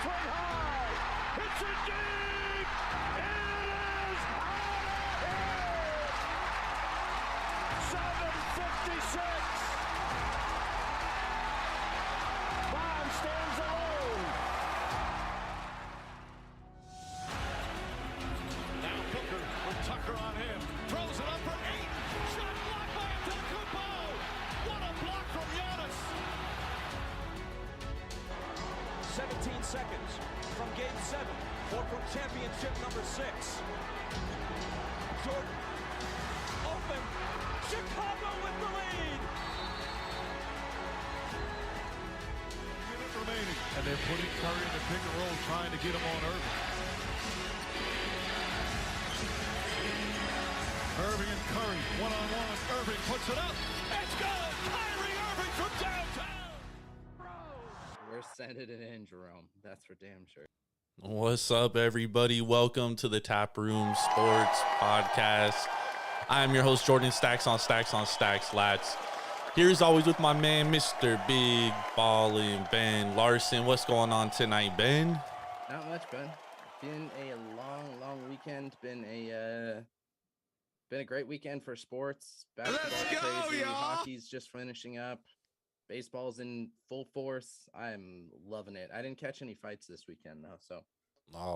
foot high. It's a deep. It is out of here. 7:56. Bond stands alone. Now Booker with Tucker on him. Throws it up for 8. Shot blocked by Antetokounmpo. What a block from Giannis. 17 seconds from Game 7 or from championship number 6. Jordan open. Chicago with the lead. Minute remaining. And they're putting Curry in the pick and roll, trying to get him on Irving. Irving and Curry, one-on-one. Irving puts it up. It's good. Kyrie Irving from downtown. We're sending it in, Jerome. That's for damn sure. What's up, everybody? Welcome to the Taproom Sports Podcast. I'm your host, Jordan. Stacks on Stacks, lads. Here's always with my man, Mr. Big Ballin' Ben Larson. What's going on tonight, Ben? Not much, Ben. Been a long weekend. Been a great weekend for sports. Basketball's crazy. Hockey's just finishing up. Baseball's in full force. I'm loving it. I didn't catch any fights this weekend though, so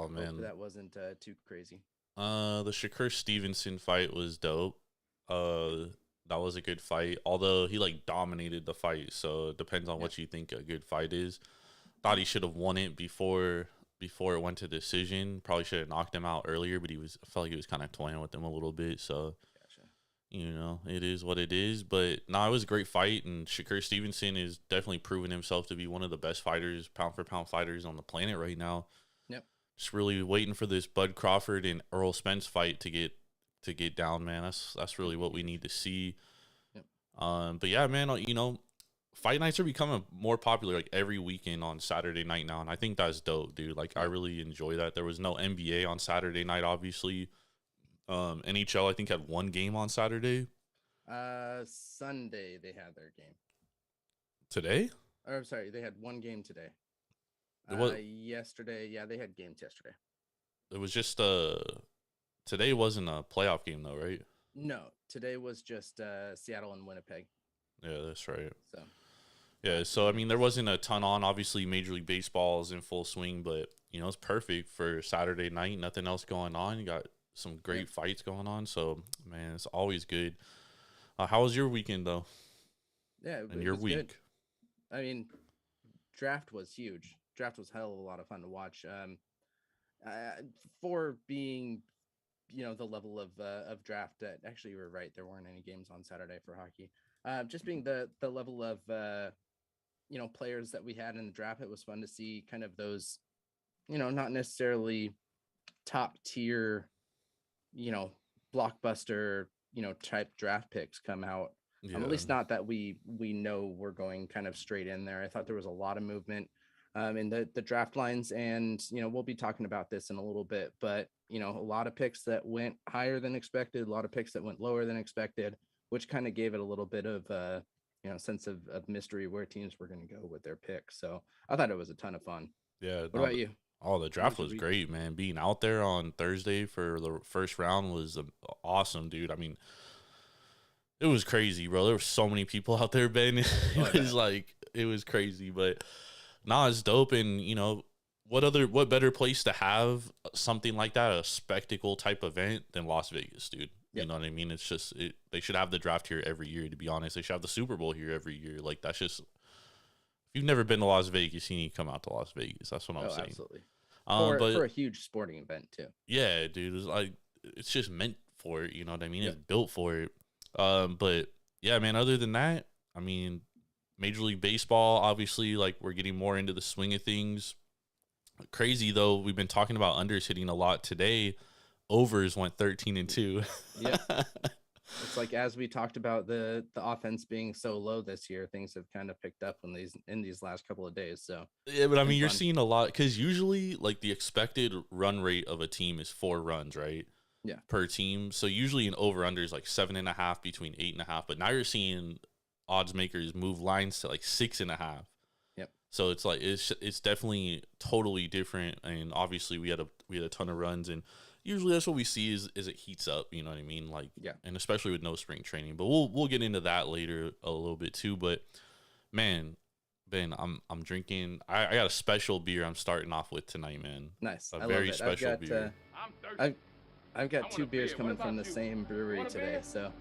man, that wasn't too crazy. The Shakur Stevenson fight was dope. That was a good fight. Although he dominated the fight, so it depends on what you think a good fight is. Thought he should have won it before it went to decision. Probably should have knocked him out earlier, but I felt like he was kind of toying with him a little bit. So. Gotcha. It is what it is. But no, it was a great fight, and Shakur Stevenson is definitely proven himself to be one of the best fighters, pound for pound fighters on the planet right now. Yep. Just really waiting for this Bud Crawford and Earl Spence fight to get down, man. That's really what we need to see. Yep. But yeah, man, fight nights are becoming more popular every weekend on Saturday night now, and I think that's dope, dude. I really enjoy that. There was no NBA on Saturday night, obviously. NHL, I think, had one game on Saturday. Sunday they had their game. Today? Or I'm sorry, they had one game today. Yesterday, yeah, they had games yesterday. It was just today wasn't a playoff game though, right? No, today was just Seattle and Winnipeg. Yeah, that's right. So yeah, so I mean, there wasn't a ton on. Obviously, Major League Baseball is in full swing, but it's perfect for Saturday night. Nothing else going on. You got some great fights going on, so man, it's always good. How was your weekend though? Yeah, and your week? Good. I mean, draft was huge. Draft was hell of a lot of fun to watch. For being, the level of draft that actually you were right. There weren't any games on Saturday for hockey. Just being the level of players that we had in the draft, it was fun to see kind of those, not necessarily top tier, blockbuster, type draft picks come out. Yeah. At least not that we know we're going kind of straight in there. I thought there was a lot of movement in the draft lines, and we'll be talking about this in a little bit, but a lot of picks that went higher than expected, a lot of picks that went lower than expected, which kind of gave it a little bit of sense of mystery where teams were going to go with their picks. So I thought it was a ton of fun. Yeah. What about you? Oh, the draft was great, man. Being out there on Thursday for the first round was awesome, dude. I mean, it was crazy, bro. There were so many people out there, Ben. It was crazy, but it's dope. And what better place to have something like that, a spectacle type event, than Las Vegas, dude? Yep. You know what I mean? It's just they should have the draft here every year. To be honest, they should have the Super Bowl here every year. That's just. If you've never been to Las Vegas, you need to come out to Las Vegas. That's what I'm saying. Absolutely. But for a huge sporting event too. Yeah, dude. It's just meant for it. You know what I mean? Yeah. It's built for it. But yeah, man. Other than that, I mean, Major League Baseball, obviously, we're getting more into the swing of things. Crazy though, we've been talking about unders hitting a lot today. Overs went 13-2. Yeah. It's as we talked about the offense being so low this year, things have kind of picked up in these last couple of days. So yeah, but I mean, you're seeing a lot because usually the expected run rate of a team is 4 runs, right? Yeah, per team. So usually an over under is 7.5 between 8.5. But now you're seeing odds makers move lines to 6.5. Yep. So it's like it's definitely totally different. And obviously we had a ton of runs, and usually that's what we see is it heats up. You know what I mean? Like, Yeah. and especially with no spring training. But we'll get into that later a little bit too. But man, Ben, I'm drinking. I got a special beer I'm starting off with tonight, man. Nice. A I very love it. special beer. I'm thirsty. I've got want 2 a beers beer. coming What from the about you? same brewery Want a today, beer? so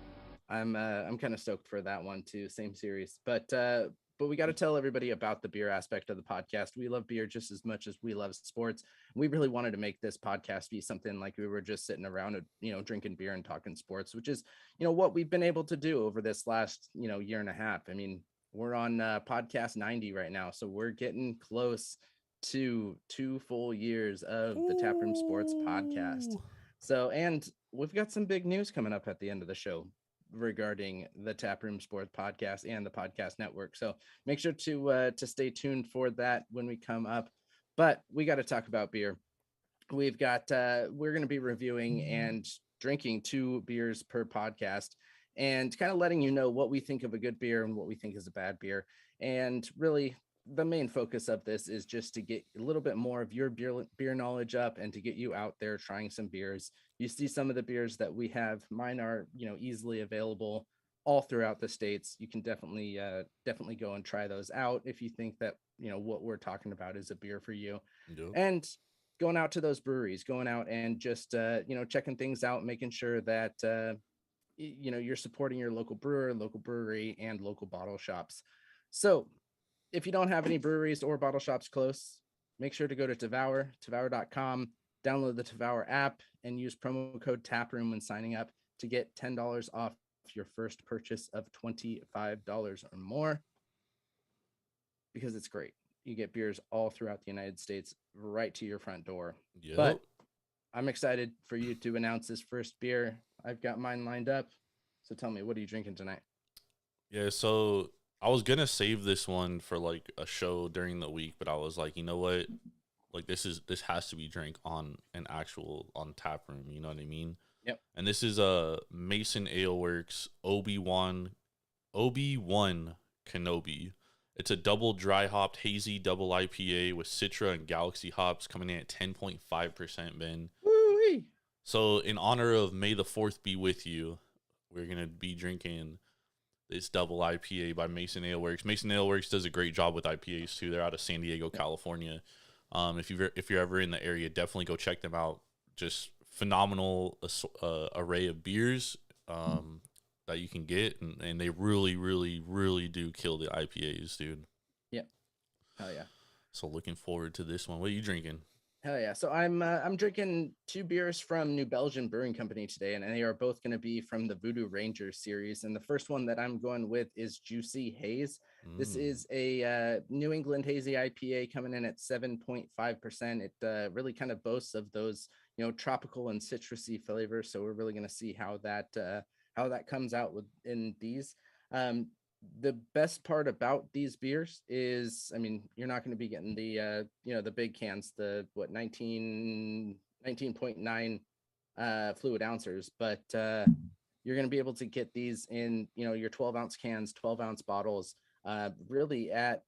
I'm kind of stoked for that one too. Same series, but we got to tell everybody about the beer aspect of the podcast. We love beer just as much as we love sports. We really wanted to make this podcast be something like we were just sitting around, drinking beer and talking sports, which is, what we've been able to do over this last, year and a half. I mean, we're on podcast 90 right now, so we're getting close to 2 full years of the Taproom Sports podcast. Ooh. So, and we've got some big news coming up at the end of the show regarding the Taproom Sports podcast and the podcast network. So make sure to stay tuned for that when we come up. But we got to talk about beer. We've got we're going to be reviewing and drinking 2 beers per podcast, and kind of letting you know what we think of a good beer and what we think is a bad beer. And really, the main focus of this is just to get a little bit more of your beer knowledge up, and to get you out there trying some beers. You see some of the beers that we have. Mine are, easily available all throughout the states. You can definitely go and try those out if you think that, what we're talking about is a beer for you. Yep. And going out to those breweries, going out and just, checking things out, making sure that, you're supporting your local brewer, local brewery, and local bottle shops. So if you don't have any breweries or bottle shops close, make sure to go to Devour.com, download the Devour app, and use promo code Taproom when signing up to get $10 off your first purchase of $25 or more, because it's great. You get beers all throughout the United States right to your front door. Yep. But I'm excited for you to announce this first beer. I've got mine lined up. So tell me, what are you drinking tonight? Yeah, so I was gonna save this one for like a show during the week, but I was like, you know what? Like this has to be drank on Taproom, you know what I mean? Yep. And this is Mason Ale Works Obi-Wan Kenobi. It's a double dry hopped hazy double IPA with Citra and Galaxy hops, coming in at 10.5%, Ben. Woo-wee. So in honor of May the 4th be with you, we're gonna be drinking this double IPA by Mason Ale Works. Mason Ale Works does a great job with IPAs too. They're out of San Diego, California. If you're ever in the area, definitely go check them out. Just phenomenal array of beers that you can get, and they really, really, really do kill the IPAs, dude. Yep. Hell yeah. So looking forward to this one. What are you drinking? Hell yeah. So I'm drinking 2 beers from New Belgium Brewing Company today, and they are both going to be from the Voodoo Ranger series. And the first one that I'm going with is Juicy Haze. This is a New England hazy IPA coming in at 7.5%. It really kind of boasts of those, tropical and citrusy flavors. So we're really going to see how that comes out in these. The best part about these beers is, I mean, you're not going to be getting the the big cans, the 19.9 fluid ounces, but you're going to be able to get these in your 12-ounce cans, 12-ounce bottles, really at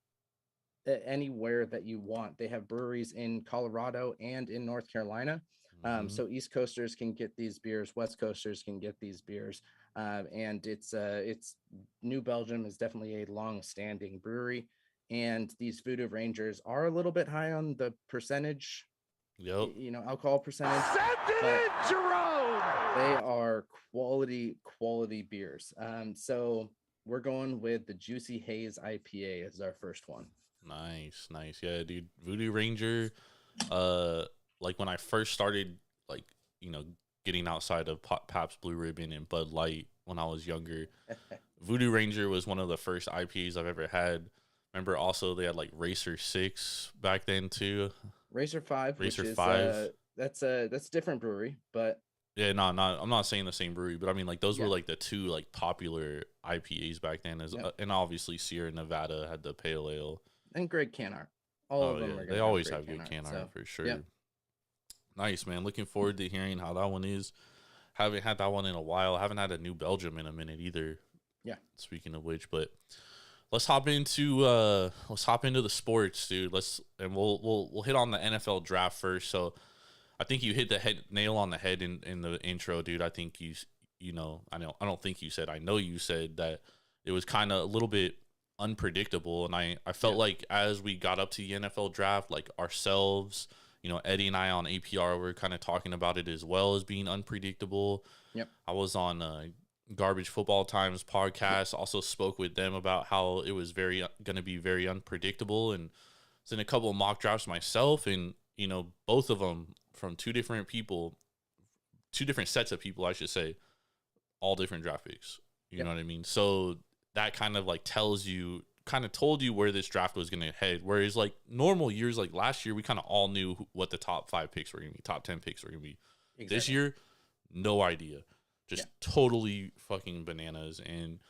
anywhere that you want. They have breweries in Colorado and in North Carolina. So East Coasters can get these beers, West Coasters can get these beers. And it's New Belgium is definitely a long-standing brewery, and these Voodoo Rangers are a little bit high on the percentage, alcohol percentage. But Jerome! they are quality beers. So we're going with the Juicy Haze IPA as our first one. Nice. Yeah, dude. Voodoo Ranger, like when I first started, like, getting outside of Pabst Blue Ribbon and Bud Light when I was younger, Voodoo Ranger was one of the first IPAs I've ever had. Remember, also they had like Racer 6 back then too. Racer 5, Racer which is 5. That's a different brewery, but yeah, I'm not saying the same brewery, but I mean, like, those were like the 2 like popular IPAs back then. And obviously Sierra Nevada had the Pale Ale. And Greg Canart. All of them are they always have good can art for sure. Yep. Nice, man. Looking forward to hearing how that one is. Haven't had that one in a while. Haven't had a New Belgium in a minute either. Yeah. Speaking of which, but let's hop into the sports, dude. We'll hit on the NFL draft first. So I think you hit the nail on the head in the intro, dude. I think I don't think you said, I know you said that it was kind of a little bit unpredictable, and I felt like as we got up to the NFL draft, like ourselves, Eddie and I on APR were kind of talking about it as well as being unpredictable. Yep. I was on Garbage Football Times podcast, also spoke with them about how it was going to be very unpredictable, and was in a couple of mock drafts myself, and both of them from two different sets of people, I should say, all different draft picks. You know what I mean? So that kind of like told you where this draft was going to head. Whereas like normal years, like last year, we kind of all knew what the top 5 picks were going to be, top 10 picks were going to be. Exactly. This year, no idea. Just totally fucking bananas. And,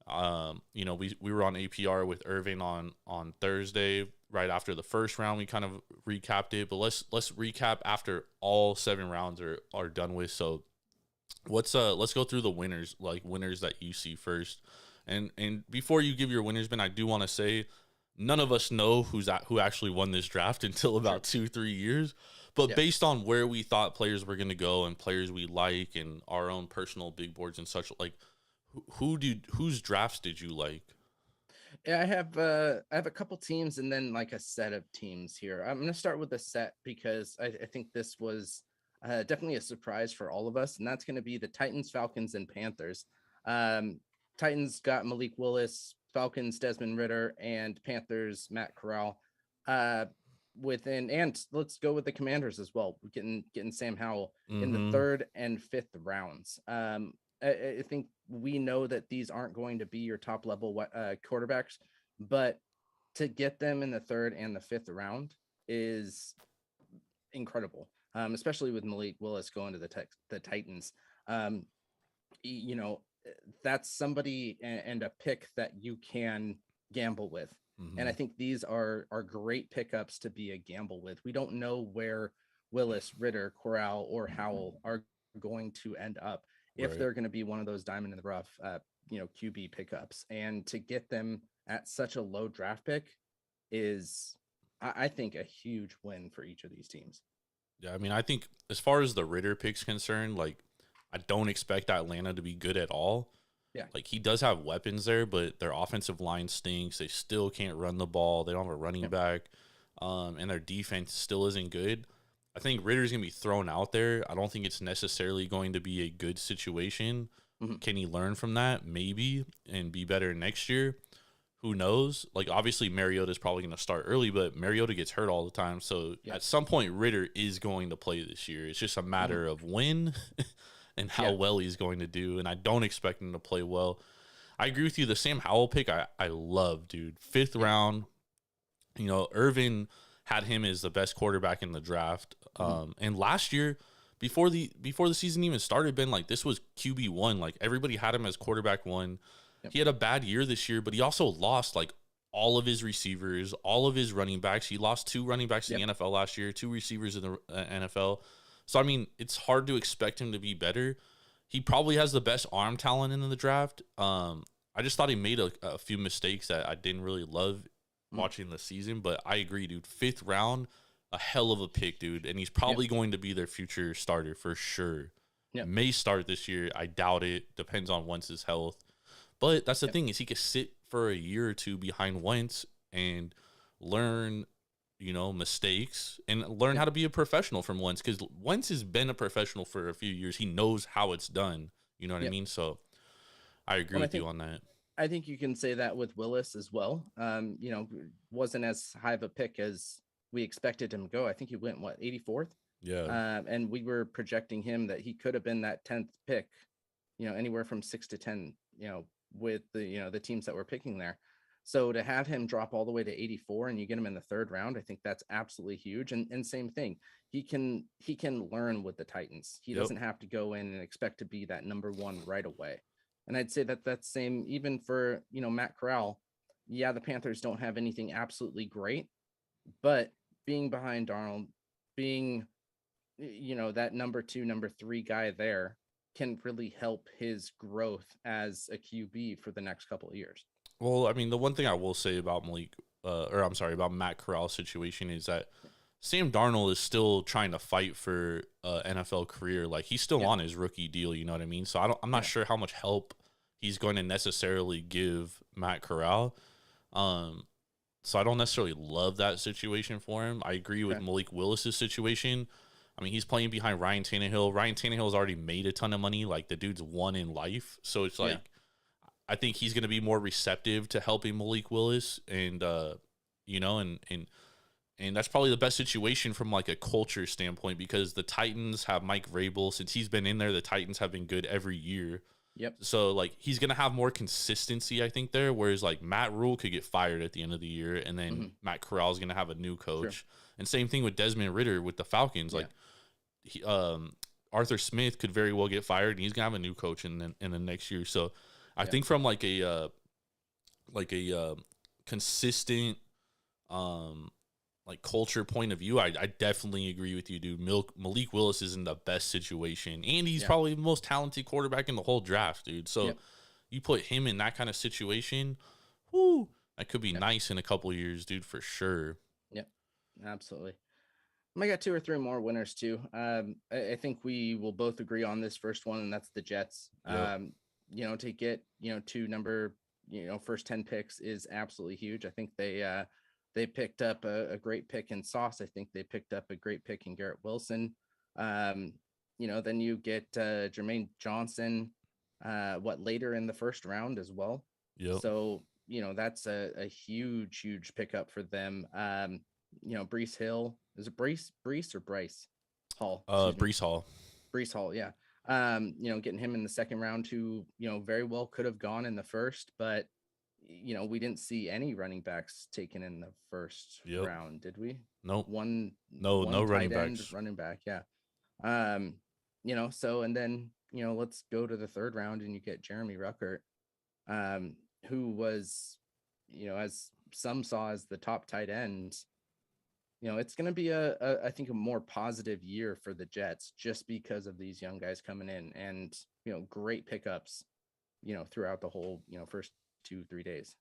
we were on APR with Irving on Thursday, right after the first round. We kind of recapped it, but let's recap after all 7 rounds are done with. So let's go through the winners that you see first. And before you give your winners, Ben, I do want to say none of us know who actually won this draft until about 2-3 years. But based on where we thought players were going to go and players we like and our own personal big boards and such, like whose drafts did you like? Yeah, I have a couple teams and then like a set of teams here. I'm going to start with the set because I think this was definitely a surprise for all of us, and that's going to be the Titans, Falcons, and Panthers. Titans got Malik Willis, Falcons Desmond Ridder, and Panthers Matt Corral. And let's go with the Commanders as well. Getting Sam Howell in the 3rd and 5th rounds. I think we know that these aren't going to be your top level quarterbacks, but to get them in the 3rd and the 5th round is incredible. Especially with Malik Willis going to the Titans. That's somebody and a pick that you can gamble with. And I think these are great pickups to be a gamble with. We don't know where Willis, Ridder, Corral, or Howell are going to end up if they're going to be one of those diamond in the rough, QB pickups. And to get them at such a low draft pick is, I think, a huge win for each of these teams. Yeah, I mean, I think as far as the Ridder pick's concerned, like, I don't expect Atlanta to be good at all. Yeah. Like, he does have weapons there, but their offensive line stinks. They still can't run the ball. They don't have a running back. And their defense still isn't good. I think Ridder's going to be thrown out there. I don't think it's necessarily going to be a good situation. Can he learn from that? Maybe, and be better next year. Who knows? Like, obviously, Mariota is probably going to start early, but Mariota gets hurt all the time. So at some point, Ridder is going to play this year. It's just a matter of when and how well he's going to do. And I don't expect him to play well. I agree with you. The Sam Howell pick, I love, dude. 5th round. Irvin had him as the best quarterback in the draft. And last year, before the season even started, Ben, like, this was QB1. Like, everybody had him as quarterback 1. He had a bad year this year, but he also lost like all of his receivers, all of his running backs. He lost 2 running backs in the NFL last year, 2 receivers in the NFL. So, I mean, it's hard to expect him to be better. He probably has the best arm talent in the draft. I just thought he made a few mistakes that I didn't really love watching the season, but I agree, dude. 5th round, a hell of a pick, dude. And he's probably going to be their future starter for sure. May start this year. I doubt it. Depends on Wentz's health. But that's the thing, is he could sit for a year or 2 behind Wentz and learn, mistakes and learn how to be a professional from Wentz, because Wentz has been a professional for a few years. He knows how it's done. You know what I mean? So I agree with you on that. I think you can say that with Willis as well. Wasn't as high of a pick as we expected him to go. I think he went, 84th? Yeah. And we were projecting him that he could have been that 10th pick, anywhere from 6 to 10, with the teams that were picking there. So to have him drop all the way to 84 and you get him in the 3rd round, I think that's absolutely huge. And same thing, he can learn with the Titans. He doesn't have to go in and expect to be that number 1 right away. And I'd say that that's same even for, Matt Corral. Yeah, the Panthers don't have anything absolutely great, but being behind Darnold, being, that number 2, number 3 guy there can really help his growth as a QB for the next couple of years. Well, I mean, the one thing I will say about about Matt Corral's situation is that Sam Darnold is still trying to fight for NFL career. Like he's still Yeah. on his rookie deal. You know what I mean? So I'm not sure how much help he's going to necessarily give Matt Corral. So I don't necessarily love that situation for him. I agree with Malik Willis's situation. I mean, he's playing behind Ryan Tannehill. Ryan Tannehill's already made a ton of money. Like the dude's won in life. So it's like, I think he's going to be more receptive to helping Malik Willis, and and that's probably the best situation from like a culture standpoint, because the Titans have Mike Vrabel. Since he's been in there, the Titans have been good every year. Yep. So like he's going to have more consistency, I think, there. Whereas like Matt Rule could get fired at the end of the year, and then Matt Corral is going to have a new coach. Sure. And same thing with Desmond Ridder with the Falcons. Like Arthur Smith could very well get fired, and he's going to have a new coach in the next year. So I think from like a consistent like culture point of view, I definitely agree with you, dude. Malik Willis is in the best situation, and he's probably the most talented quarterback in the whole draft, dude. So you put him in that kind of situation, whoo, that could be nice in a couple of years, dude, for sure. Yep, absolutely. I got 2 or 3 more winners too. I think we will both agree on this first one, and that's the Jets. Yep. To get, to number, first 10 picks is absolutely huge. I think they picked up a great pick in Sauce. I think they picked up a great pick in Garrett Wilson. Then you get Jermaine Johnson, later in the first round as well. Yep. So, that's a huge pickup for them. Brees Hill, is it Brees or Bryce Hall? Brees Hall. Brees Hall, yeah. Getting him in the second round, who, very well could have gone in the first, but we didn't see any running backs taken in the first round, did we? Nope. No running backs. Running back, yeah. So, and then, let's go to the third round, and you get Jeremy Ruckert, who was, as some saw as the top tight end. It's going to be I think a more positive year for the Jets, just because of these young guys coming in, and, great pickups, throughout the whole, first 2-3 days.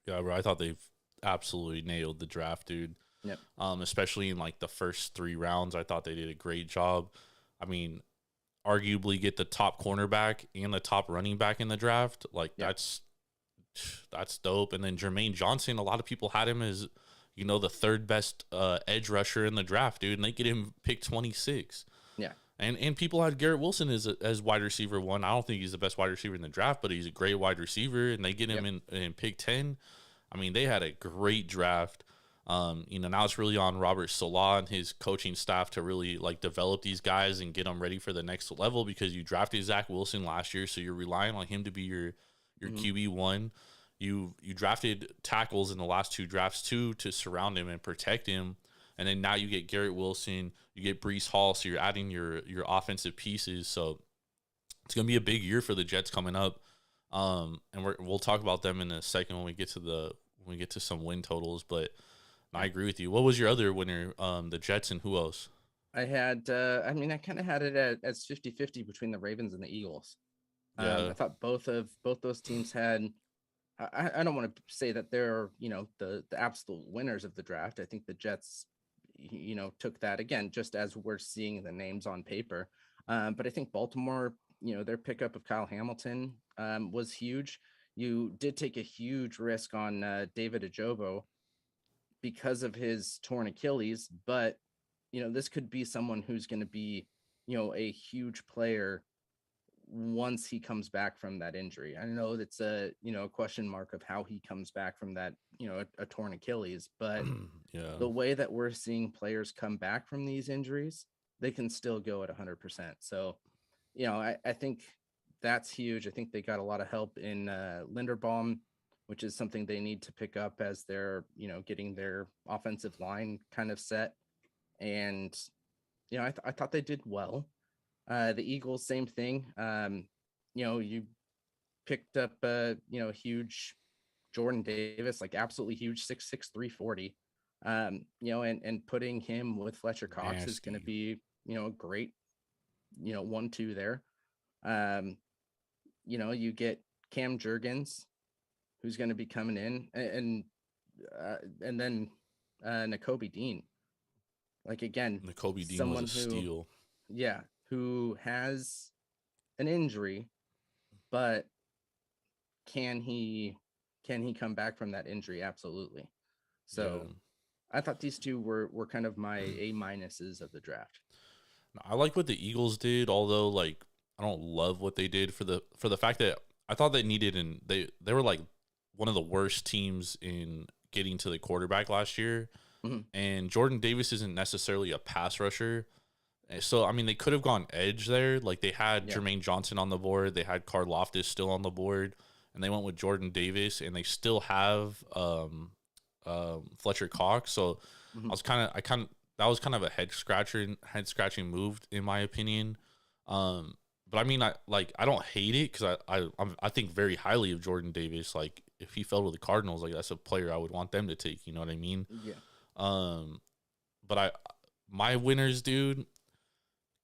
Yeah, bro, I thought they've absolutely nailed the draft, dude. Yep. Especially in like the first 3 rounds, I thought they did a great job. I mean, arguably get the top cornerback and the top running back in the draft. Like that's dope. And then Jermaine Johnson, a lot of people had him as, the third best edge rusher in the draft, dude, and they get him pick 26. Yeah. And people had Garrett Wilson as wide receiver 1. I don't think he's the best wide receiver in the draft, but he's a great wide receiver, and they get him in pick 10. I mean, they had a great draft. Now it's really on Robert Saleh and his coaching staff to really like develop these guys and get them ready for the next level, because you drafted Zach Wilson last year, so you're relying on him to be your QB1. You drafted tackles in the last 2 drafts too to surround him and protect him. And then now you get Garrett Wilson, you get Brees Hall, so you're adding your offensive pieces. So it's going to be a big year for the Jets coming up. And we'll talk about them in a second when we get to some win totals, but I agree with you. What was your other winner? The Jets, and who else? I had I kind of had it as 50-50 between the Ravens and the Eagles. I thought both those teams had, I don't want to say that they're, the absolute winners of the draft. I think the Jets, took that, again, just as we're seeing the names on paper. But I think Baltimore, their pickup of Kyle Hamilton was huge. You did take a huge risk on David Ajobo because of his torn Achilles, but, this could be someone who's going to be, a huge player once he comes back from that injury. I know that's a question mark of how he comes back from that, a torn Achilles, but the way that we're seeing players come back from these injuries, they can still go at 100%. So, I think that's huge. I think they got a lot of help in Linderbaum, which is something they need to pick up as they're, getting their offensive line kind of set. And, I thought they did well. The Eagles, same thing. You picked up a huge Jordan Davis, like absolutely huge, 6'6", 340. And putting him with Fletcher Cox is going to be, a great, 1-2 there. You get Cam Jurgens, who's going to be coming in, and then Nakobe Dean. Like, again, Nakobe Dean someone was a steal. who has an injury, but can he come back from that injury? Absolutely. So I thought these two were kind of my A minuses of the draft. I like what the Eagles did, although like I don't love what they did for the fact that I thought they needed, and they were like one of the worst teams in getting to the quarterback last year. Mm-hmm. And Jordan Davis isn't necessarily a pass rusher. So, I mean, they could have gone edge there. Like, they had Jermaine Johnson on the board. They had Carl Loftus still on the board. And they went with Jordan Davis. And they still have Fletcher Cox. So, Mm-hmm. that was kind of a head-scratching move, in my opinion. But, I mean, I don't hate it because I think very highly of Jordan Davis. Like, if he fell to the Cardinals, like, that's a player I would want them to take. You know what I mean? Yeah. But my winners, dude,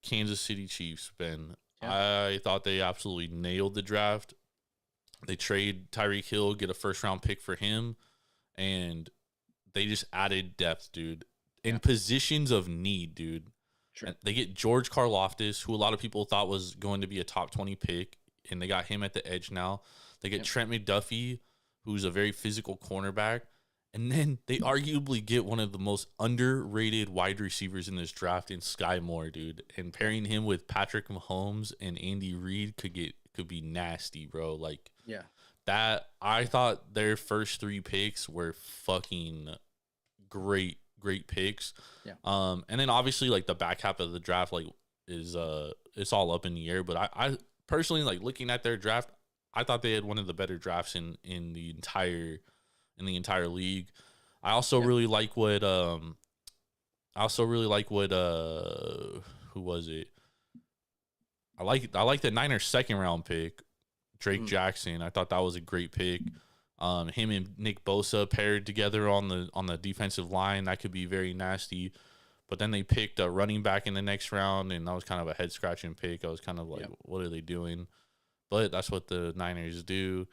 Kansas City Chiefs, Ben. Yeah. I thought they absolutely nailed the draft. They trade Tyreek Hill, get a first-round pick for him, and they just added depth, dude, in positions of need, dude. Sure. They get George Karlaftis, who a lot of people thought was going to be a top 20 pick, and they got him at the edge now. They get Trent McDuffie, who's a very physical cornerback. And then they arguably get one of the most underrated wide receivers in this draft in Sky Moore, dude. And pairing him with Patrick Mahomes and Andy Reid could be nasty, bro. Like, that I thought their first 3 picks were fucking great picks. Yeah. And then obviously like the back half of the draft like is it's all up in the air. But I personally, like, looking at their draft, I thought they had one of the better drafts in the entire league. I also really like what who was it? I like the Niners second round pick, Drake Jackson. I thought that was a great pick. Him and Nick Bosa paired together on the defensive line, that could be very nasty. But then they picked a running back in the next round, and that was kind of a head scratching pick. I was kind of like, what are they doing? But that's what the Niners do.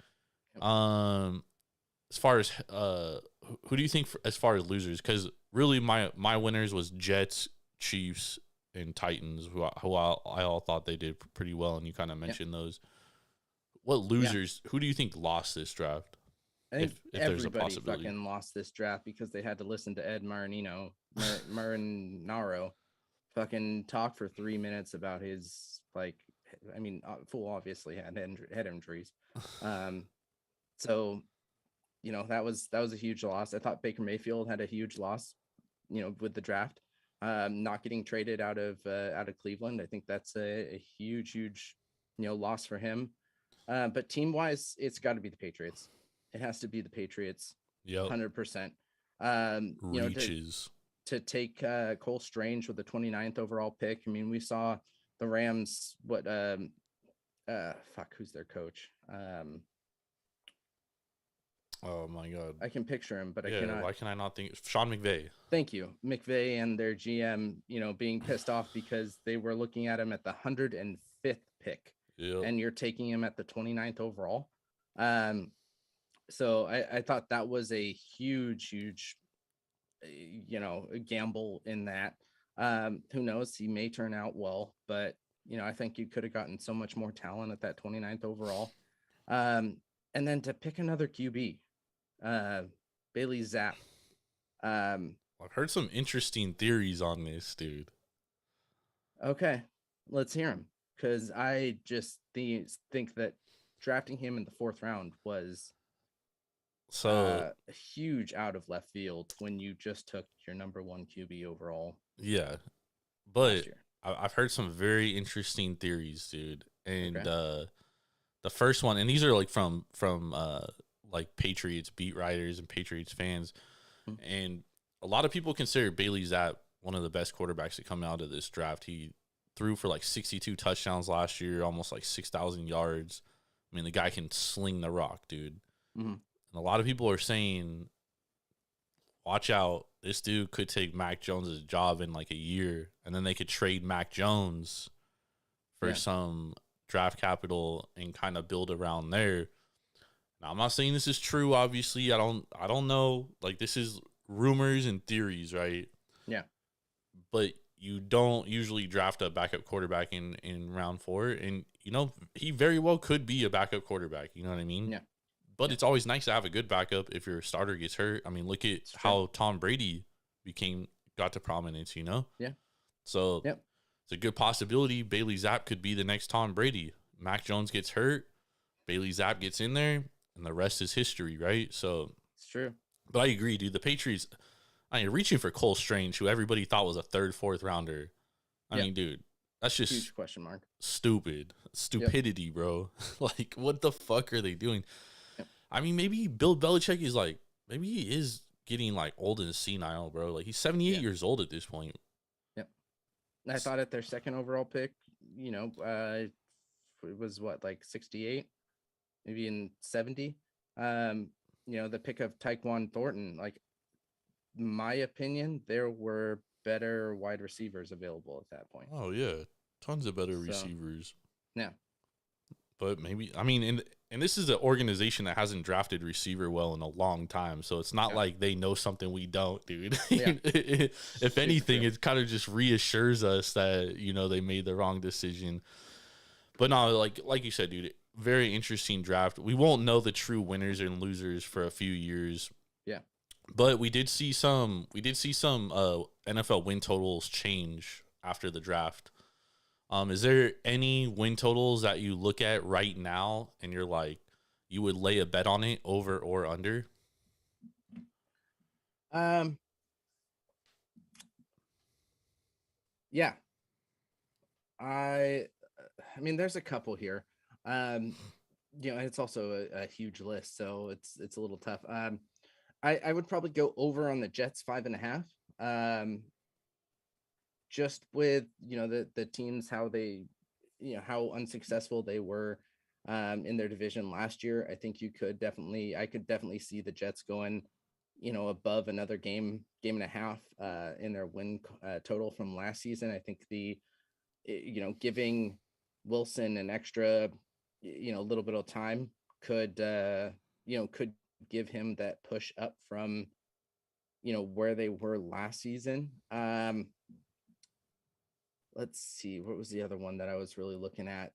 As far as who do you think as far as losers? Because really my winners was Jets, Chiefs, and Titans, who I all thought they did pretty well, and you kind of mentioned those. What losers? Who do you think lost this draft? I think if everybody fucking lost this draft because they had to listen to Ed Marinaro fucking talk for 3 minutes about his, like, I mean, Fool obviously had head injuries. So, you know, that was a huge loss. I thought Baker Mayfield had a huge loss, you know, with the draft, not getting traded out of Cleveland. I think that's a huge, you know, loss for him. But team wise, it's got to be the Patriots. It has to be the Patriots. 100%. You know, to take Cole Strange with the 29th overall pick. I mean, we saw the Rams. Who's their coach? Oh my God! I can picture him, but I cannot. Why can I not think? Sean McVay. Thank you, McVay, and their GM. You know, being pissed off because they were looking at him at the 105th pick, and you're taking him at the 29th overall. So I thought that was a huge, you know, gamble in that. Who knows? He may turn out well, but you know, I think you could have gotten so much more talent at that 29th overall. And then to pick another QB. Bailey Zapp. I've heard some interesting theories on this, dude. Okay, let's hear him, because I just think that drafting him in the 4th round was huge out of left field when you just took your number 1 QB overall. Yeah, but I've heard some very interesting theories, dude. And the first one, and these are like from like Patriots beat writers and Patriots fans. And a lot of people consider Bailey Zapp one of the best quarterbacks to come out of this draft. He threw for like 62 touchdowns last year, almost like 6,000 yards. I mean, the guy can sling the rock, dude. And a lot of people are saying, watch out, this dude could take Mac Jones' job in like a year, and then they could trade Mac Jones for some draft capital and kind of build around there. Now, I'm not saying this is true. Obviously, I don't know. Like, this is rumors and theories, right? Yeah. But you don't usually draft a backup quarterback in round 4, and he very well could be a backup quarterback. You know what I mean? Yeah. But it's always nice to have a good backup if your starter gets hurt. I mean, look at how Tom Brady got to prominence. Yeah. So it's a good possibility Bailey Zapp could be the next Tom Brady. Mac Jones gets hurt, Bailey Zapp gets in there, and the rest is history, right? So it's true. But I agree, dude. The Patriots, reaching for Cole Strange, who everybody thought was a 3rd, 4th rounder. I mean, dude, that's just huge question mark. Stupidity, bro. Like, what the fuck are they doing? I mean, maybe Bill Belichick is like, maybe he is getting like old and senile, bro. Like, he's 78 years old at this point. Yep. I thought at their 2nd overall pick, it was what, like 68, maybe in 70. The pick of Tyquan Thornton, like, my opinion, there were better wide receivers available at that point. Oh yeah, tons of better receivers. Yeah. But maybe, I mean, and this is an organization that hasn't drafted receiver well in a long time, so it's not like they know something we don't, dude. Yeah. If anything, it kind of just reassures us that, they made the wrong decision. But no, like you said, dude, very interesting draft. We won't know the true winners and losers for a few years. Yeah. But we did see some NFL win totals change after the draft. Is there any win totals that you look at right now and you're like, you would lay a bet on it over or under? Yeah. I mean, there's a couple here. It's also a huge list, so it's a little tough. I would probably go over on the Jets 5.5. Just with the teams, how they how unsuccessful they were in their division last year. I think I could definitely see the Jets going above another game and a half in their win total from last season. I think giving Wilson an extra little bit of time could give him that push up from where they were last season. Let's see, what was the other one that I was really looking at?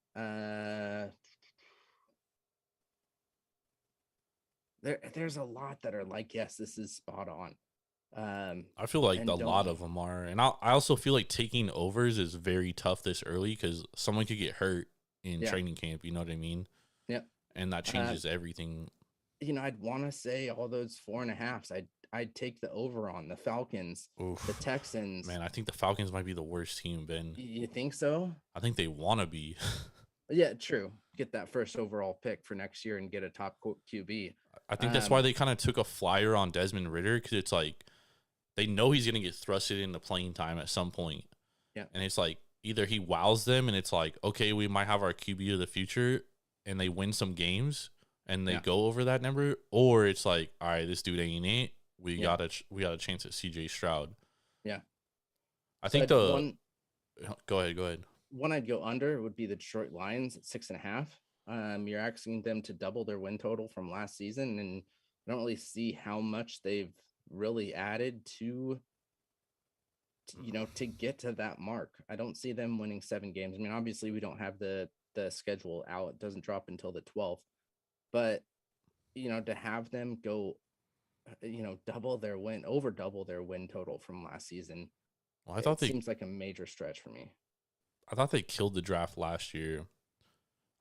There's a lot that are like, yes, this is spot on. I feel like a lot of them are, and I also feel like taking overs is very tough this early because someone could get hurt in training camp. You know what I mean? Yep. And that changes everything. I'd want to say all those 4.5s. I'd take the over on the Falcons, the Texans. Man, I think the Falcons might be the worst team, Ben. You think so? I think they want to be. Yeah, true. Get that first overall pick for next year and get a top QB. I think that's why they kind of took a flyer on Desmond Ridder, because it's like they know he's going to get thrusted into playing time at some point. Yeah. And it's like either he wows them and it's like, okay, we might have our QB of the future, and they win some games and they go over that number, or it's like, all right, this dude ain't it. We got a chance at CJ Stroud. Yeah. I think go ahead. One I'd go under would be the Detroit Lions at 6.5. You're asking them to double their win total from last season, and I don't really see how much they've really added to get to that mark. I don't see them winning 7 games. I mean, obviously we don't have the schedule out. It doesn't drop until the 12th, but to have them go double their win total from last season. Well, I thought seems like a major stretch for me. I thought they killed the draft last year.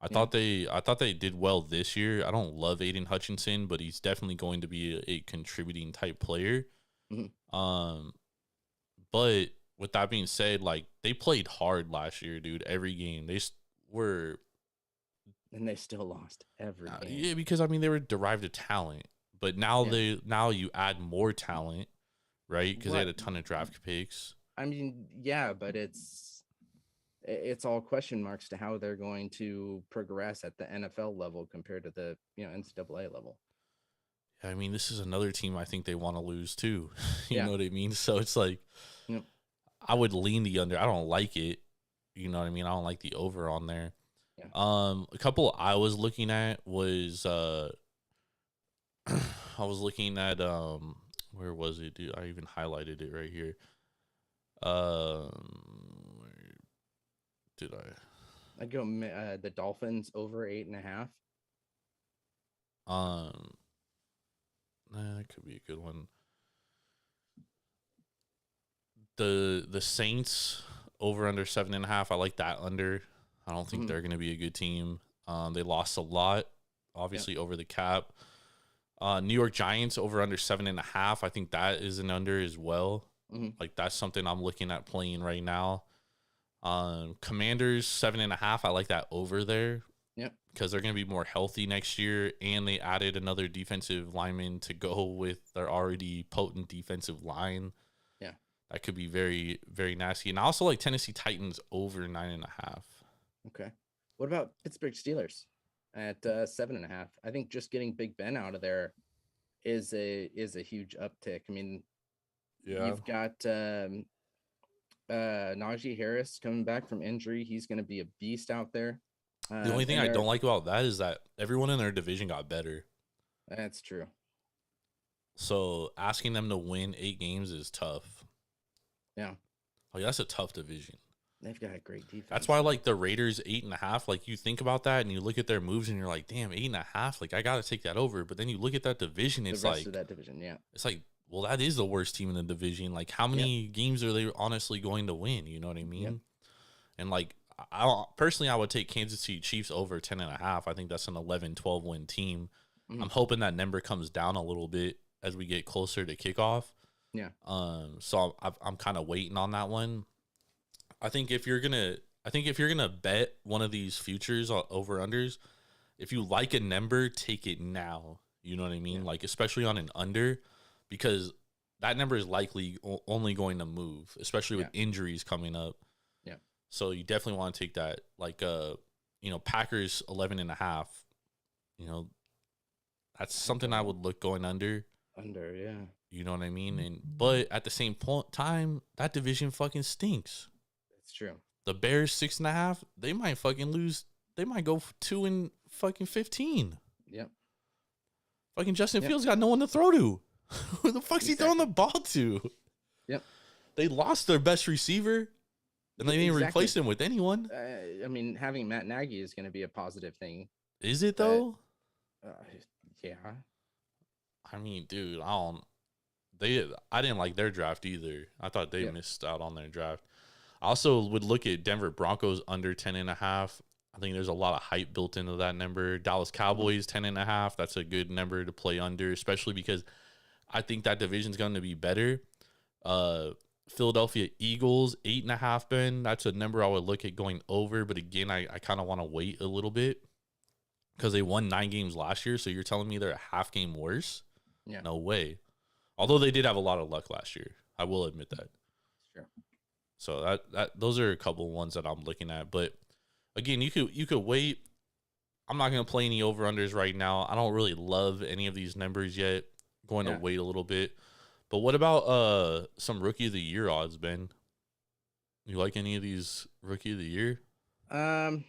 I thought they did well this year. I don't love Aiden Hutchinson, but he's definitely going to be a contributing type player. Mm-hmm. But with that being said, like, they played hard last year, dude. Every game and they still lost every game. Yeah, because I mean they were derived of talent, but now you add more talent, right? Because they had a ton of draft picks. I mean, yeah, but it's all question marks to how they're going to progress at the NFL level compared to the NCAA level. I mean, this is another team I think they want to lose too. You know what I mean? So it's like, I would lean the under. I don't like it. You know what I mean? I don't like the over on there. Yeah. A couple I was looking at was I was looking at where was it, dude? I even highlighted it right here. Where did I? I'd go the Dolphins over 8.5. That could be a good one. The Saints over under 7.5. I like that under. I don't think they're going to be a good team. They lost a lot, obviously over the cap. New York Giants over under 7.5. I think that is an under as well. Like that's something I'm looking at playing right now. Commanders 7.5. I like that over there. Yep. Because they're going to be more healthy next year, and they added another defensive lineman to go with their already potent defensive line. Yeah. That could be very, very nasty. And I also like Tennessee Titans over 9.5. Okay. What about Pittsburgh Steelers at 7.5? I think just getting Big Ben out of there is a huge uptick. I mean, you've got Najee Harris coming back from injury. He's going to be a beast out there. The only thing I don't like about that is that everyone in their division got better. That's true. So asking them to win 8 games is tough. Yeah. Like that's a tough division. They've got a great defense. That's why I like the Raiders 8.5. Like you think about that and you look at their moves and you're like, damn, 8.5. Like I got to take that over. But then you look at that division, it's the rest like of that division, yeah. It's like, well, that is the worst team in the division. Like how many games are they honestly going to win? You know what I mean? Yep. And like I would take Kansas City Chiefs over 10.5. I think that's an 11-12 win team. I'm hoping that number comes down a little bit as we get closer to kickoff. Yeah. So I'm kind of waiting on that one. I think if you're gonna bet one of these futures over unders, if you like a number, take it now. You know what I mean? Yeah. Like especially on an under, because that number is likely only going to move, especially with injuries coming up. Yeah. So you definitely want to take that. Like Packers 11.5. You know, that's something I would look going under. Under, yeah. You know what I mean? But at the same time, that division fucking stinks. It's true. The Bears 6.5, they might fucking lose. They might go 2-15. Yep. Fucking Justin Fields got no one to throw to. Who the fuck's he throwing the ball to? Yep. They lost their best receiver, and they didn't replace him with anyone. I mean, having Matt Nagy is going to be a positive thing. Is it though? Yeah. I mean, dude, I didn't like their draft either. I thought they missed out on their draft. I also would look at Denver Broncos under 10.5. I think there's a lot of hype built into that number. Dallas Cowboys 10.5. That's a good number to play under, especially because I think that division's going to be better. Philadelphia Eagles 8.5. Ben, that's a number I would look at going over. But again, I kind of want to wait a little bit because they won 9 games last year. So you're telling me they're a half game worse? Yeah. No way. Although they did have a lot of luck last year, I will admit that. Sure. So those are a couple ones that I'm looking at. But again, you could wait. I'm not going to play any over-unders right now. I don't really love any of these numbers yet. Going to wait a little bit. But what about some Rookie of the Year odds, Ben? You like any of these Rookie of the Year? I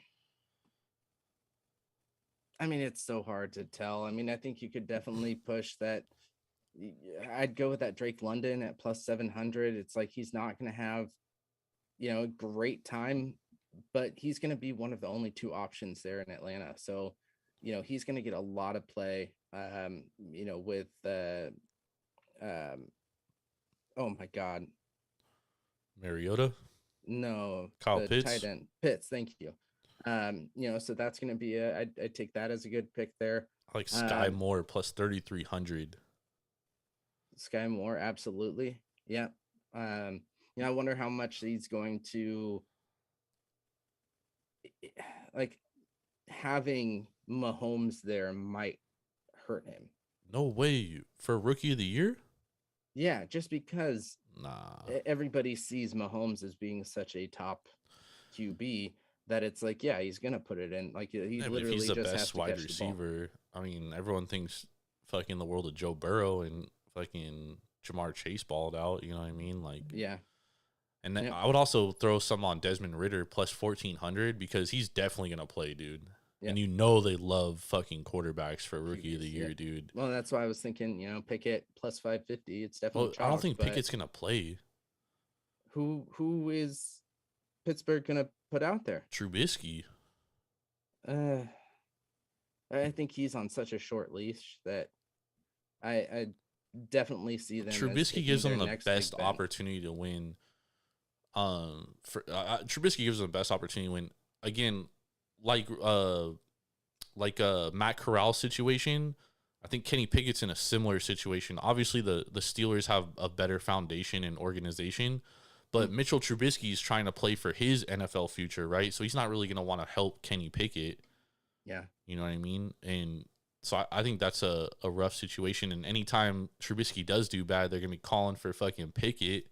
mean, it's so hard to tell. I mean, I think you could definitely push that. I'd go with that Drake London at plus 700. It's like he's not going to have, a great time, but he's going to be one of the only 2 options there in Atlanta. So, he's going to get a lot of play, with oh my God. Mariota? No. Kyle Pitts? Tight end. Pitts, thank you. So that's going to be I'd take that as a good pick there. I like Sky Moore plus 3,300. Sky Moore, absolutely. Yeah. I wonder how much he's going to like having Mahomes there might hurt him. No way. For Rookie of the Year? Yeah, just because everybody sees Mahomes as being such a top QB that it's like, yeah, he's gonna put it in. Like he literally he's the just best has to wide catch receiver. I mean, everyone thinks fucking the world of Joe Burrow and fucking Jamar Chase balled out. You know what I mean? Like, yeah. And then I would also throw some on Desmond Ridder plus 1,400 because he's definitely gonna play, dude. And you know they love fucking quarterbacks for rookie of the year, yeah. dude. Well, that's why I was thinking, Pickett plus 550. It's definitely Well, chalk, I don't think but Pickett's gonna play. who is Pittsburgh gonna put out there? Trubisky. Uh, I think he's on such a short leash that I definitely see them. As Trubisky taking gives their them the next best big bet. opportunity to win. Trubisky gives them the best opportunity to win again, like Matt Corral situation. I think Kenny Pickett's in a similar situation. Obviously, the Steelers have a better foundation and organization, but Mitchell Trubisky is trying to play for his NFL future, right? So he's not really going to want to help Kenny Pickett. Yeah. You know what I mean? And so I think that's a rough situation. And anytime Trubisky does do bad, they're going to be calling for fucking Pickett.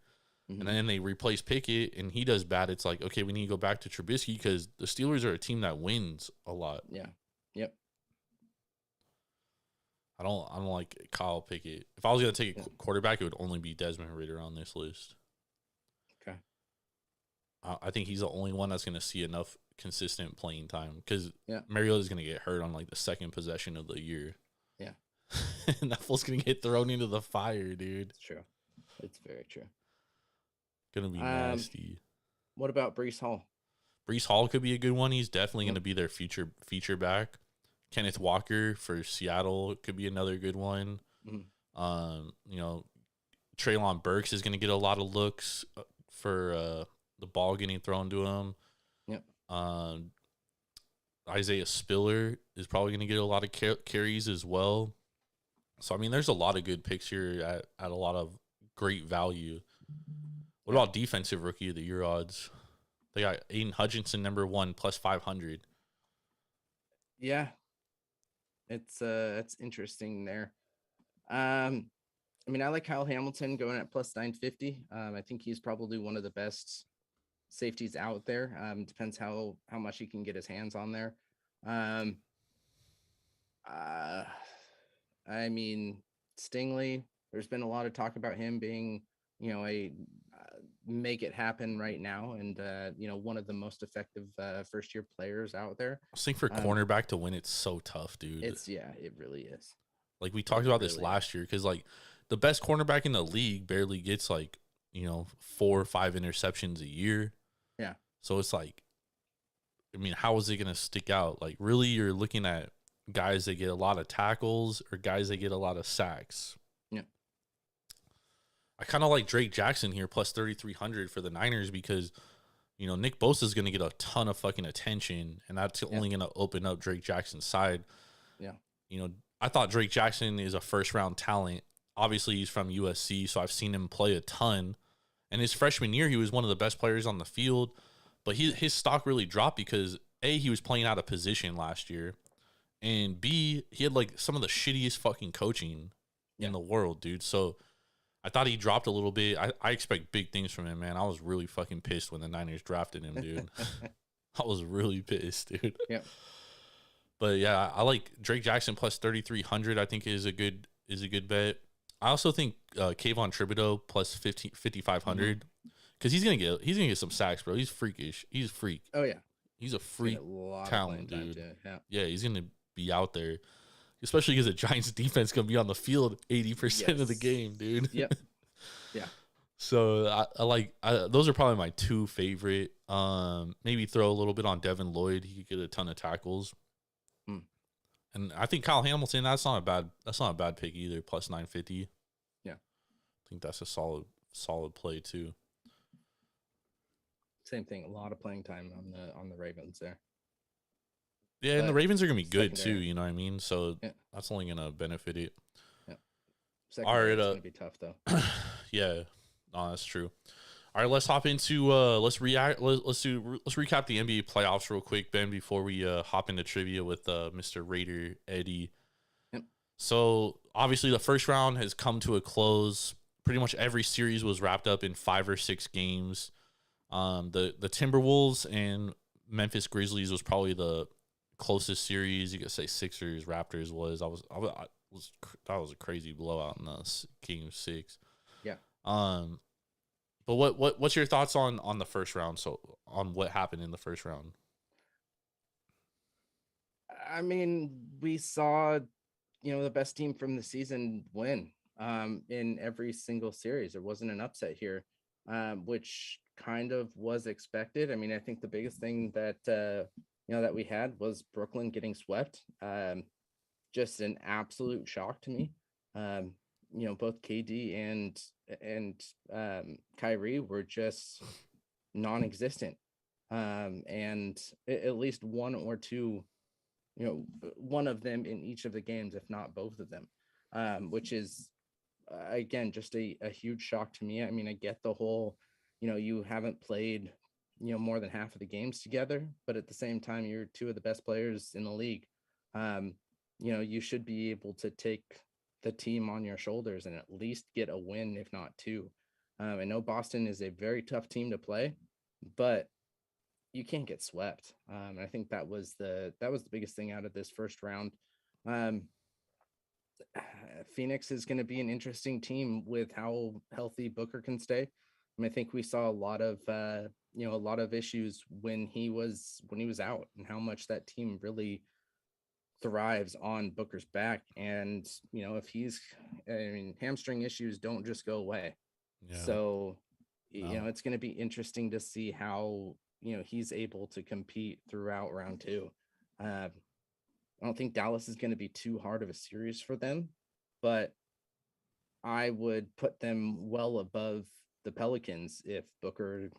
And then they replace Pickett and he does bad. It's like, okay, we need to go back to Trubisky because the Steelers are a team that wins a lot. Yeah. Yep. I don't like Kyle Pickett. If I was going to take a quarterback, it would only be Desmond Ridder on this list. Okay. I think he's the only one that's going to see enough consistent playing time because Yeah. Mariota's going to get hurt on like the second possession of the year. Yeah. And that fool's going to get thrown into the fire, dude. It's true. It's very true. Gonna be nasty. What about Breece Hall? Breece Hall could be a good one. He's definitely going to be their feature back. Kenneth Walker for Seattle could be another good one. Treylon Burks is going to get a lot of looks for the ball getting thrown to him. Yep. Isaiah Spiller is probably going to get a lot of carries as well. So, I mean, there's a lot of good picks here at a lot of great value. What about defensive rookie of the year odds? They got Aiden Hutchinson, number 1, plus 500. Yeah. It's interesting there. I mean, I like Kyle Hamilton going at plus 950. I think he's probably one of the best safeties out there. Depends how much he can get his hands on there. I mean, Stingley, there's been a lot of talk about him being, a make it happen right now. And, one of the most effective first year players out there. I think for cornerback to win, it's so tough, dude. It really is. Like we talked about this last year because like the best cornerback in the league barely gets like, 4 or 5 interceptions a year. Yeah. So it's like, I mean, how is it going to stick out? Like really you're looking at guys that get a lot of tackles or guys that get a lot of sacks. Yeah. I kind of like Drake Jackson here plus 3,300 for the Niners because, Nick Bosa is going to get a ton of fucking attention and that's only going to open up Drake Jackson's side. Yeah. I thought Drake Jackson is a first round talent. Obviously he's from USC, so I've seen him play a ton. And his freshman year, he was one of the best players on the field, but his stock really dropped because A, he was playing out of position last year. And B, he had like some of the shittiest fucking coaching in the world, dude. So I thought he dropped a little bit. I expect big things from him, man. I was really fucking pissed when the Niners drafted him, dude. I was really pissed, dude. Yeah. But yeah, I like Drake Jackson plus 3,300. I think is a good bet. I also think Kayvon Thibodeau plus 5,500 because he's gonna get some sacks, bro. He's freakish. He's a freak. Oh yeah, he's a freak talent, dude. Yeah, he's gonna be out there, especially because the Giants' defense gonna be on the field 80% of the game, dude. Yep. Yeah. So I like those are probably my 2 favorite. Maybe throw a little bit on Devin Lloyd. He could get a ton of tackles. And I think Kyle Hamilton, that's not a bad pick either, plus 950. Yeah. I think that's a solid play too. Same thing, a lot of playing time on the Ravens there. Yeah, But and the Ravens are going to be good secondary. too, you know what I mean? So Yeah. that's only going to benefit it. Yeah. All right, It's gonna be tough though. Yeah. No, that's true. All right, let's hop into let's recap the NBA playoffs real quick, Ben, before we hop into trivia with Mr. Raider Eddie. Yep. So obviously the first round has come to a close. Pretty much every series was wrapped up in 5 or 6 games. The Timberwolves and Memphis Grizzlies was probably the closest series. You could say Sixers Raptors was. That was a crazy blowout in Game 6. Yeah. But what's your thoughts on the first round? So on what happened in the first round? I mean, we saw, the best team from the season win in every single series. There wasn't an upset here, which kind of was expected. I mean, I think the biggest thing that that we had was Brooklyn getting swept. Just an absolute shock to me. Both KD and Kyrie were just non-existent. And at least one or two, one of them in each of the games, if not both of them, which is again just a huge shock to me. I mean, I get the whole, you haven't played, more than half of the games together, but at the same time, you're two of the best players in the league. You should be able to take the team on your shoulders and at least get a win, if not two. I know Boston is a very tough team to play, but you can't get swept. I think that was the biggest thing out of this first round. Phoenix is going to be an interesting team with how healthy Booker can stay. I mean, I think we saw a lot of issues when he was out, and how much that team really thrives on Booker's back. And hamstring issues don't just go away. Yeah. So it's going to be interesting to see how he's able to compete throughout round two. I don't think Dallas is going to be too hard of a series for them, but I would put them well above the Pelicans if Booker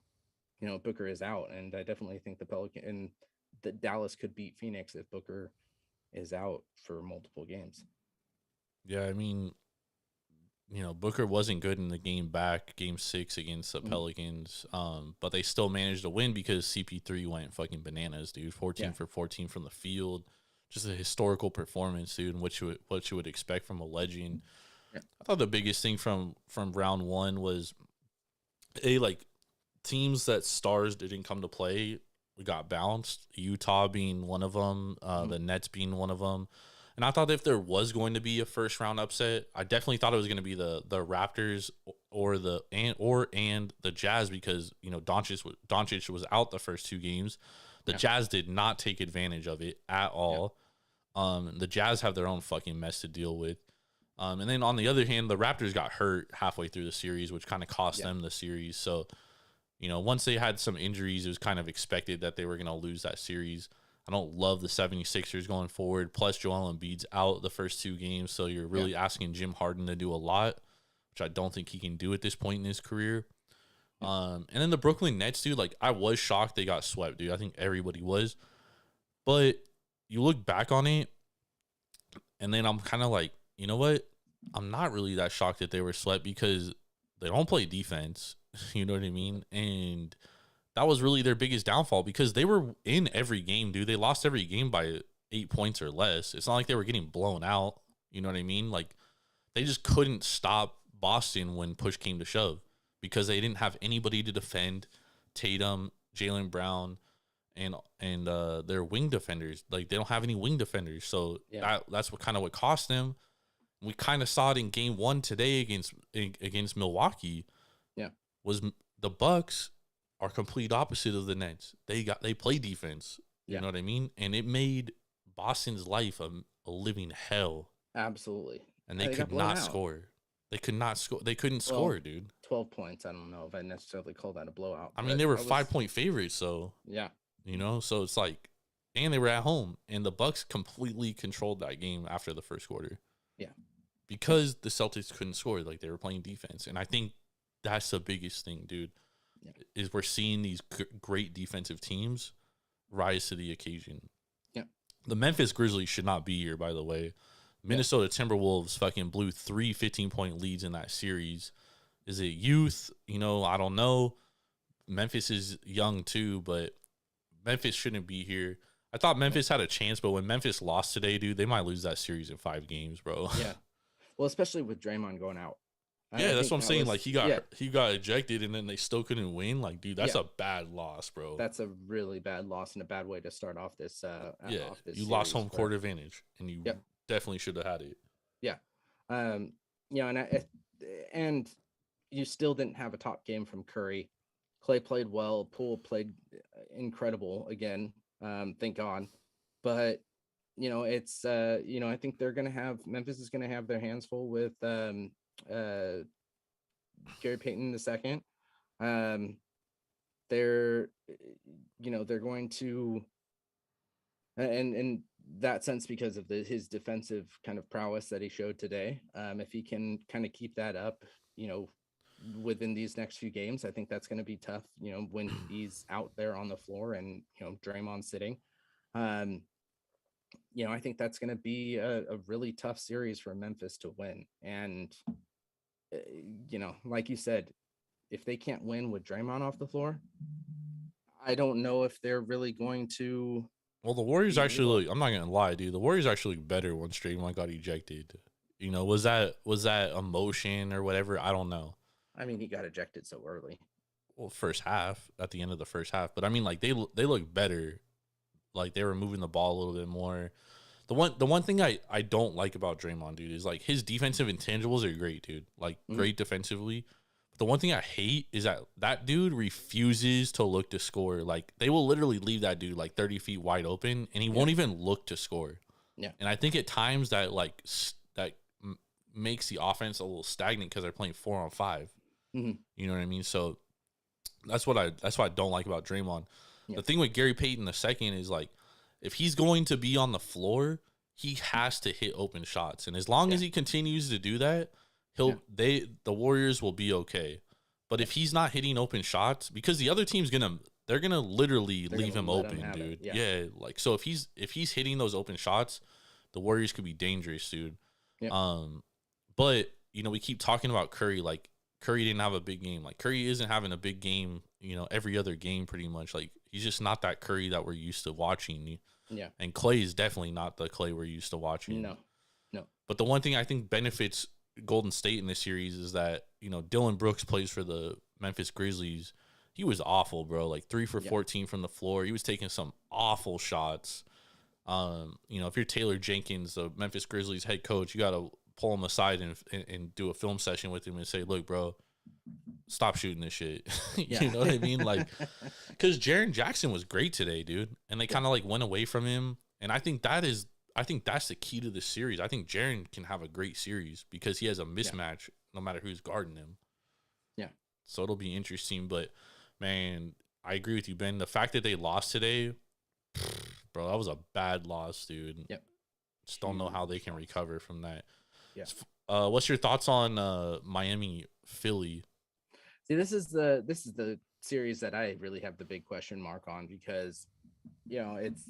is out. And I definitely think that Dallas could beat Phoenix if Booker is out for multiple games. Yeah, I mean, Booker wasn't good in the game 6 against the Pelicans, but they still managed to win because CP3 went fucking bananas, dude. 14 for 14 from the field. Just a historical performance, dude, and what you would expect from a legend. Yeah. I thought the biggest thing from round one was teams that stars didn't come to play. We got bounced. Utah being one of them, the Nets being one of them. And I thought if there was going to be a first round upset, I definitely thought it was going to be the Raptors or the Jazz, because Doncic was out the first two games. The Jazz did not take advantage of it at all. The Jazz have their own fucking mess to deal with. And then on the other hand, the Raptors got hurt halfway through the series, which kind of cost them the series. So, once they had some injuries, it was kind of expected that they were going to lose that series. I don't love the 76ers going forward. Plus, Joel Embiid's out the first two games, so you're really asking Jim Harden to do a lot, which I don't think he can do at this point in his career. And then the Brooklyn Nets, dude, I was shocked they got swept, dude. I think everybody was. But you look back on it, and then I'm kind of like, you know what? I'm not really that shocked that they were swept because they don't play defense. You know what I mean? And that was really their biggest downfall because they were in every game, dude. They lost every game by 8 points or less. It's not like they were getting blown out. You know what I mean? They just couldn't stop Boston when push came to shove because they didn't have anybody to defend Tatum, Jaylen Brown, and their wing defenders. They don't have any wing defenders. So that's what cost them. We kind of saw it in game one today against Milwaukee. Yeah. Was the Bucks are complete opposite of the Nets. They play defense. You know what I mean? And it made Boston's life a living hell. Absolutely. And they could not score. They could not score. They couldn't score, dude. 12 points. I don't know if I necessarily call that a blowout. I mean, they were 5-point favorites, so yeah. So it's and they were at home, and the Bucks completely controlled that game after the first quarter. Yeah. Because the Celtics couldn't score, they were playing defense. And I think that's the biggest thing, dude. Yeah. Is we're seeing these great defensive teams rise to the occasion. Yeah. The Memphis Grizzlies should not be here, by the way. Minnesota Timberwolves fucking blew 3 15-point leads in that series. Is it youth? I don't know. Memphis is young too, but Memphis shouldn't be here. I thought Memphis had a chance, but when Memphis lost today, dude, they might lose that series in 5 games, bro. Yeah. Well, especially with Draymond going out. Yeah, that's what I'm saying. He got ejected, and then they still couldn't win. Dude, that's a bad loss, bro. That's a really bad loss and a bad way to start off this. You lost home court advantage, and you definitely should have had it. Yeah, and you still didn't have a top game from Curry. Clay played well. Poole played incredible again. Thank God. But it's I think Memphis is gonna have their hands full with Gary Payton II. They're they're going to, and in that sense, because of his defensive kind of prowess that he showed today. If he can kind of keep that up, within these next few games, I think that's going to be tough, when he's out there on the floor and, Draymond sitting. I think that's going to be a really tough series for Memphis to win. And, like you said, if they can't win with Draymond off the floor, I don't know if they're really going to. Well, the Warriors actually look, I'm not gonna lie, dude. The Warriors actually look better once Draymond got ejected. Was that emotion or whatever? I don't know. I mean, he got ejected so early. Well, first half, at the end of the first half, but I mean, like they look better. Like they were moving the ball a little bit more. The one thing I don't like about Draymond, dude, is like his defensive intangibles are great, dude. Like great defensively. The one thing I hate is that dude refuses to look to score. Like they will literally leave that dude like 30 feet wide open, and he won't even look to score. Yeah. And I think at times that makes the offense a little stagnant because they're playing 4-on-5. Mm-hmm. You know what I mean? So that's what I don't like about Draymond. Yeah. The thing with Gary Payton II is like, if he's going to be on the floor, he has to hit open shots, and as long as he continues to do that, the Warriors will be okay. But if he's not hitting open shots, because the other team's they're gonna literally leave him open, dude. Yeah. Like, so if he's hitting those open shots, the Warriors could be dangerous, dude. Yeah. But we keep talking about Curry. Like Curry didn't have a big game. Like Curry isn't having a big game, every other game pretty much. Like he's just not that Curry that we're used to watching. Yeah. And Clay is definitely not the Clay we're used to watching. No. But the one thing I think benefits Golden State in this series is that, Dylan Brooks plays for the Memphis Grizzlies. He was awful, bro. Like 3 for 14 from the floor. He was taking some awful shots. If you're Taylor Jenkins, the Memphis Grizzlies head coach, you got to pull him aside and do a film session with him and say, look, bro, stop shooting this shit. You know what I mean? Like, because Jaren Jackson was great today, dude. And they kind of like went away from him. And I think that's the key to this series. I think Jaren can have a great series because he has a mismatch no matter who's guarding him. Yeah. So it'll be interesting. But, man, I agree with you, Ben. The fact that they lost today, bro, that was a bad loss, dude. Yep. Just don't know how they can recover from that. Yeah. What's your thoughts on Miami, Philly? See, this is the series that I really have the big question mark on because, it's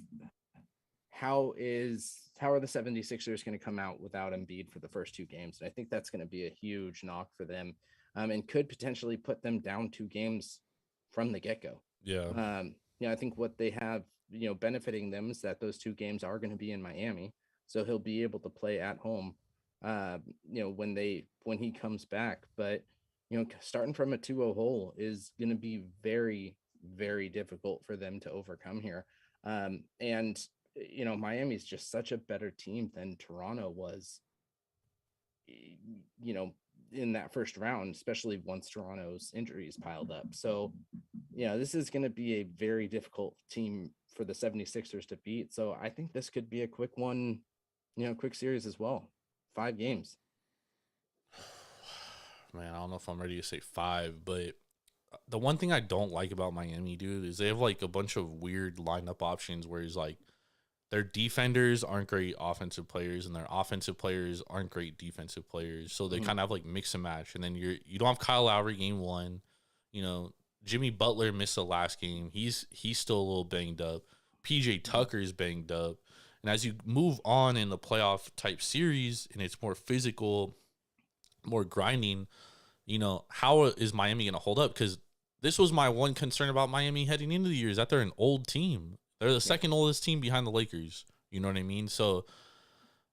how are the 76ers going to come out without Embiid for the first two games? And I think that's going to be a huge knock for them, and could potentially put them down 2 games from the get-go. Yeah. I think what they have, benefiting them is that those 2 games are going to be in Miami, so he'll be able to play at home, when he comes back. But starting from a 2-0 hole is going to be very, very difficult for them to overcome here. And Miami's just such a better team than Toronto was, in that first round, especially once Toronto's injuries piled up. So, this is going to be a very difficult team for the 76ers to beat. So I think this could be a quick one, quick series as well. 5 games. Man, I don't know if I'm ready to say 5, but the one thing I don't like about Miami, dude, is they have like a bunch of weird lineup options where it's like their defenders aren't great offensive players and their offensive players aren't great defensive players. So they kind of have like mix and match. And then you don't have Kyle Lowry game 1. Jimmy Butler missed the last game. He's still a little banged up. PJ Tucker's banged up. And as you move on in the playoff type series and it's more physical, more grinding, how is Miami going to hold up? Because this was my one concern about Miami heading into the year is that they're an old team. They're the second oldest team behind the Lakers. You know what I mean? So,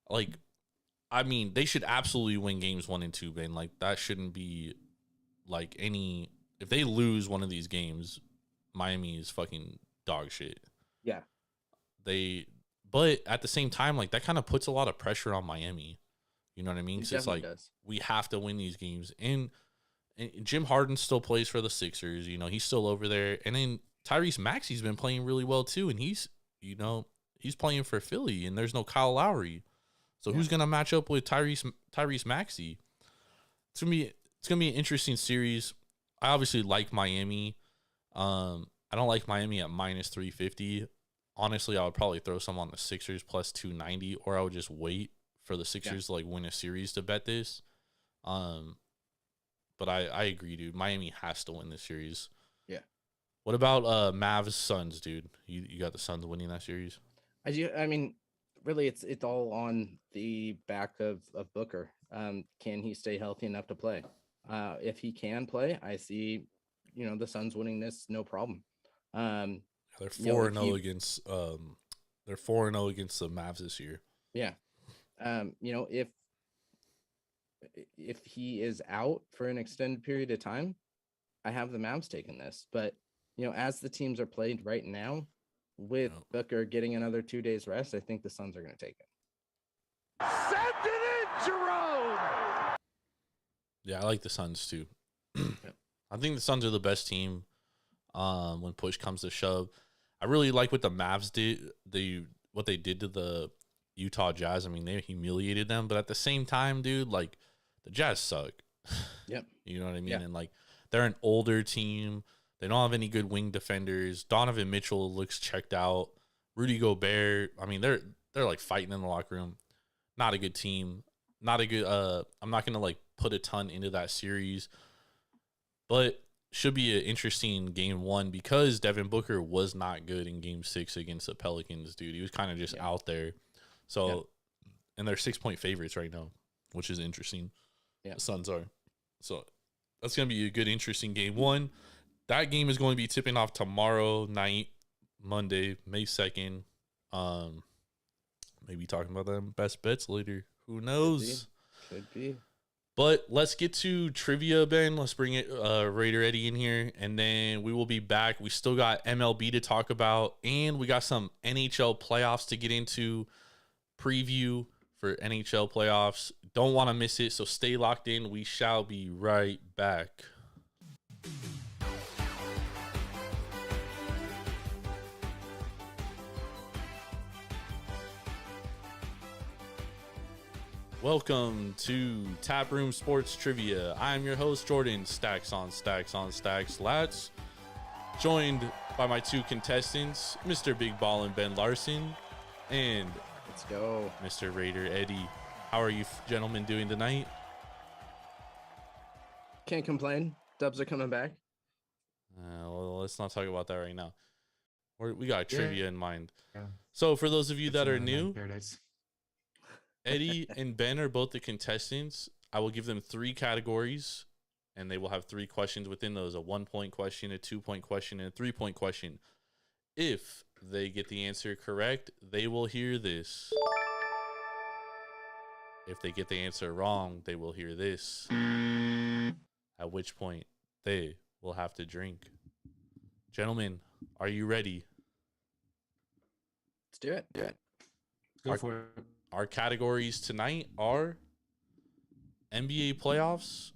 they should absolutely win games 1 and 2, Ben. Like, that shouldn't be, like, any... If they lose one of these games, Miami is fucking dog shit. Yeah. But at the same time, like, that kind of puts a lot of pressure on Miami. You know what I mean? So it's like, we have to win these games. And Jim Harden still plays for the Sixers. He's still over there. And then Tyrese Maxey's been playing really well too. And he's he's playing for Philly, and there's no Kyle Lowry. So who's gonna match up with Tyrese Maxey? It's gonna be an interesting series. I obviously like Miami. I don't like Miami at minus 350. Honestly, I would probably throw some on the Sixers plus 290, or I would just wait for the Sixers to like win a series to bet this. But I agree, dude. Miami has to win this series. Yeah. What about Mavs Suns, dude? You got the Suns winning that series? I do. I mean, really, it's all on the back of Booker. Can he stay healthy enough to play? If he can play, I see, the Suns winning this no problem. They're 4-0 against they're 4-0 against the Mavs this year. Yeah. If he is out for an extended period of time, I have the Mavs taking this. But as the teams are played right now, with Booker getting another 2 days rest, I think the Suns are going to take it. Send it in, Jerome! Yeah, I like the Suns too. I think the Suns are the best team when push comes to shove. I really like what the Mavs did. What they did to the Utah Jazz. I mean, they humiliated them, but at the same time, dude, like the Jazz suck. Yep. You know what I mean? Yeah. And like they're an older team. They don't have any good wing defenders. Donovan Mitchell looks checked out. Rudy Gobert. I mean, they're like fighting in the locker room. Not a good team. Not a good. I'm not gonna like put a ton into that series, but should be an interesting game one because Devin Booker was not good in game 6 against the Pelicans, dude. He was kind of just out there. So, and they're 6-point favorites right now, which is interesting. Yeah, the Suns are. So that's gonna be a good, interesting game one. That game is going to be tipping off tomorrow night, Monday, May 2nd. Maybe talking about them best bets later. Who knows? Could be. But let's get to trivia, Ben. Let's bring it Raider Eddie in here, and then we will be back. We still got MLB to talk about, and we got some NHL playoffs to get into. Preview for NHL playoffs. Don't want to miss it, so stay locked in. We shall be right back. Welcome to Taproom Sports Trivia. I'm your host, Jordan. Stacks on stacks on stacks, lads. Joined by my two contestants, Mr. Big Ball and Ben Larson, and let's go, Mr. Raider Eddie. How are you gentlemen doing tonight? Can't complain. Dubs are coming back. Well, let's not talk about that right now. We got trivia in mind. Yeah. So for those of you that are new, Paradise. Eddie and Ben are both the contestants. I will give them 3 categories, and they will have 3 questions within those: a 1-point question, a 2-point question, and a 3-point question. If they get the answer correct, they will hear this. If they get the answer wrong, they will hear this. At which point, they will have to drink. Gentlemen, are you ready? Let's do it. Go for it. Our categories tonight are NBA playoffs,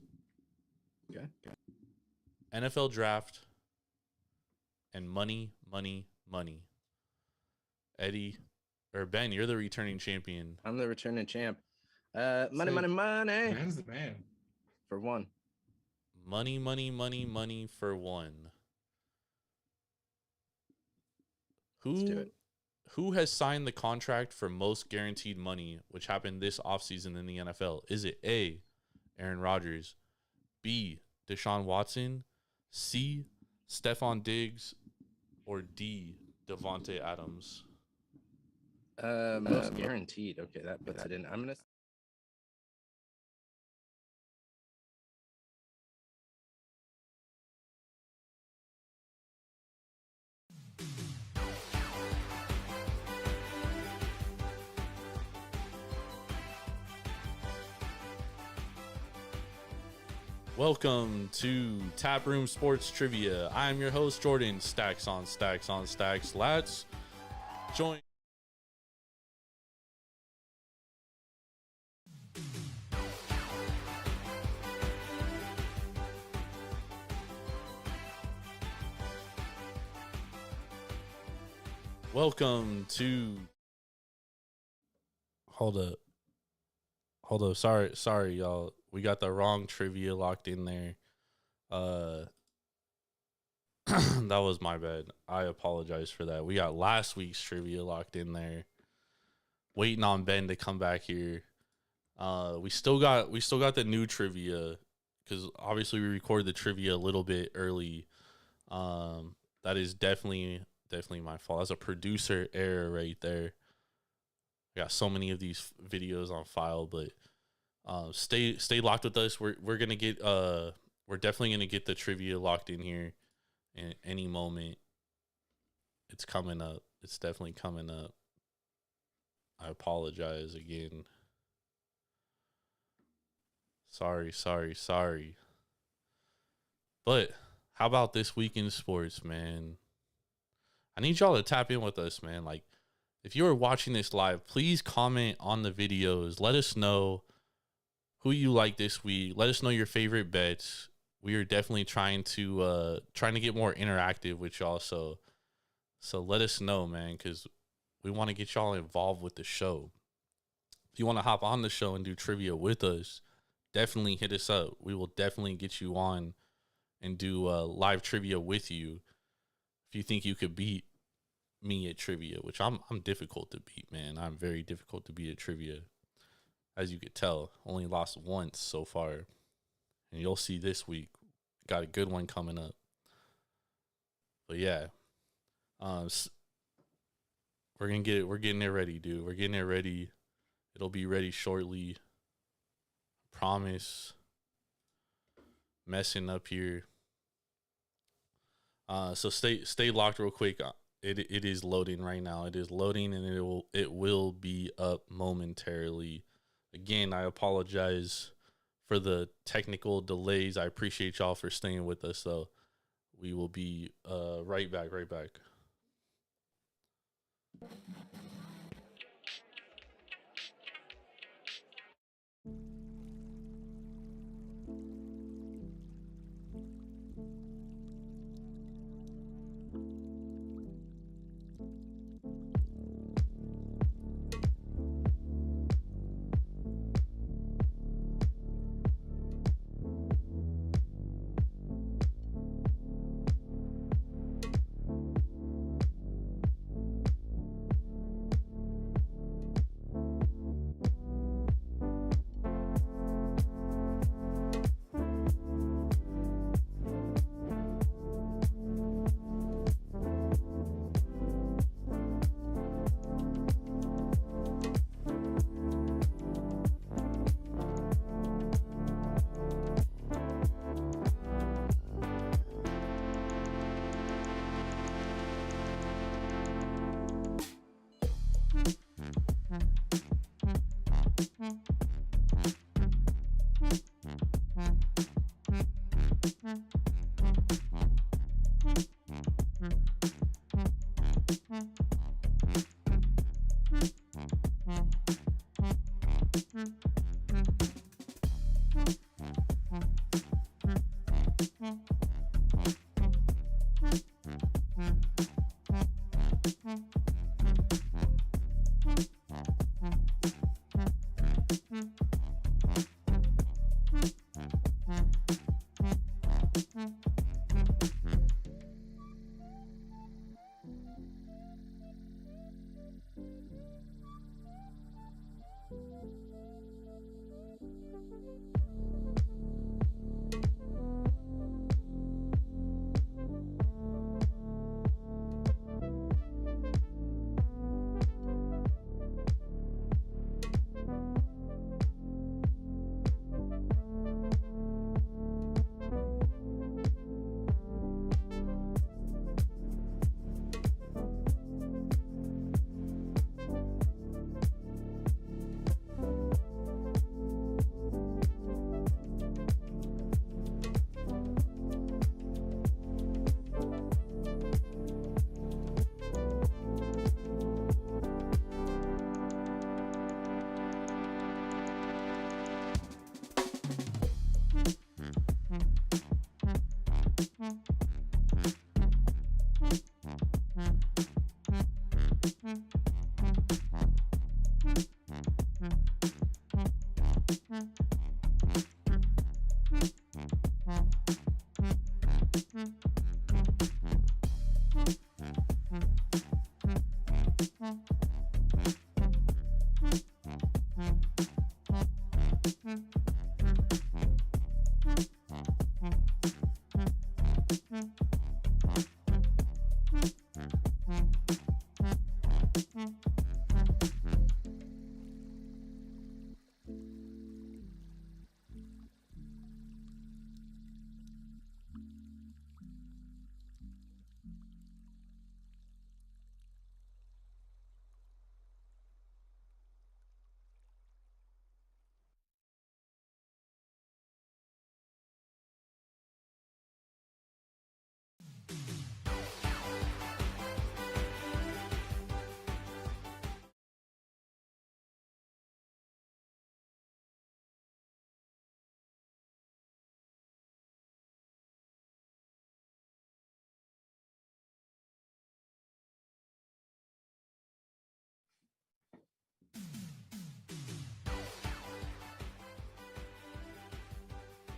Okay. NFL draft, and money, money, money. Eddie, or Ben, you're the returning champion. I'm the returning champ. Money. Man's the man. For one. Money, money, money, money for one. Let's do it. Who has signed the contract for most guaranteed money, which happened this offseason in the NFL? Is it A, Aaron Rodgers, B, Deshaun Watson, C, Stephon Diggs, or D, Devontae Adams? Most guaranteed. Okay, that puts it in. I'm gonna. Welcome to Taproom Sports Trivia. I'm your host, Jordan. Stacks on stacks on stacks. Let's join. Welcome to Hold up. Sorry, y'all. We got the wrong trivia locked in there. That was my bad. I apologize for that. We got last week's trivia locked in there. Waiting on Ben to come back here. We still got the new trivia because obviously we recorded the trivia a little bit early. That is definitely my fault. That's a producer error right there. I got so many of these videos on file, but stay locked with us. We're gonna get we're definitely gonna get the trivia locked in here in any moment. It's coming up. It's definitely coming up. I apologize again. Sorry. But how about this week in sports, man? I need y'all to tap in with us, man. Like, if you are watching this live, please comment on the videos. Let us know who you like this week. Let us know your favorite bets. We are definitely trying to get more interactive with y'all. So let us know, man, because we want to get y'all involved with the show. If you want to hop on the show and do trivia with us, definitely hit us up. We will definitely get you on and do live trivia with you. If you think you could beat me at trivia, which I'm difficult to beat, man. I'm very difficult to beat at trivia. As you could tell, only lost once so far. And you'll see this week. Got a good one coming up. But yeah. We're getting it ready, dude. We're getting it ready. It'll be ready shortly. Promise. Messing up here. So stay locked real quick. It is loading right now. It is loading and it will be up momentarily. Again, I apologize for the technical delays. I appreciate y'all for staying with us, though. We will be right back.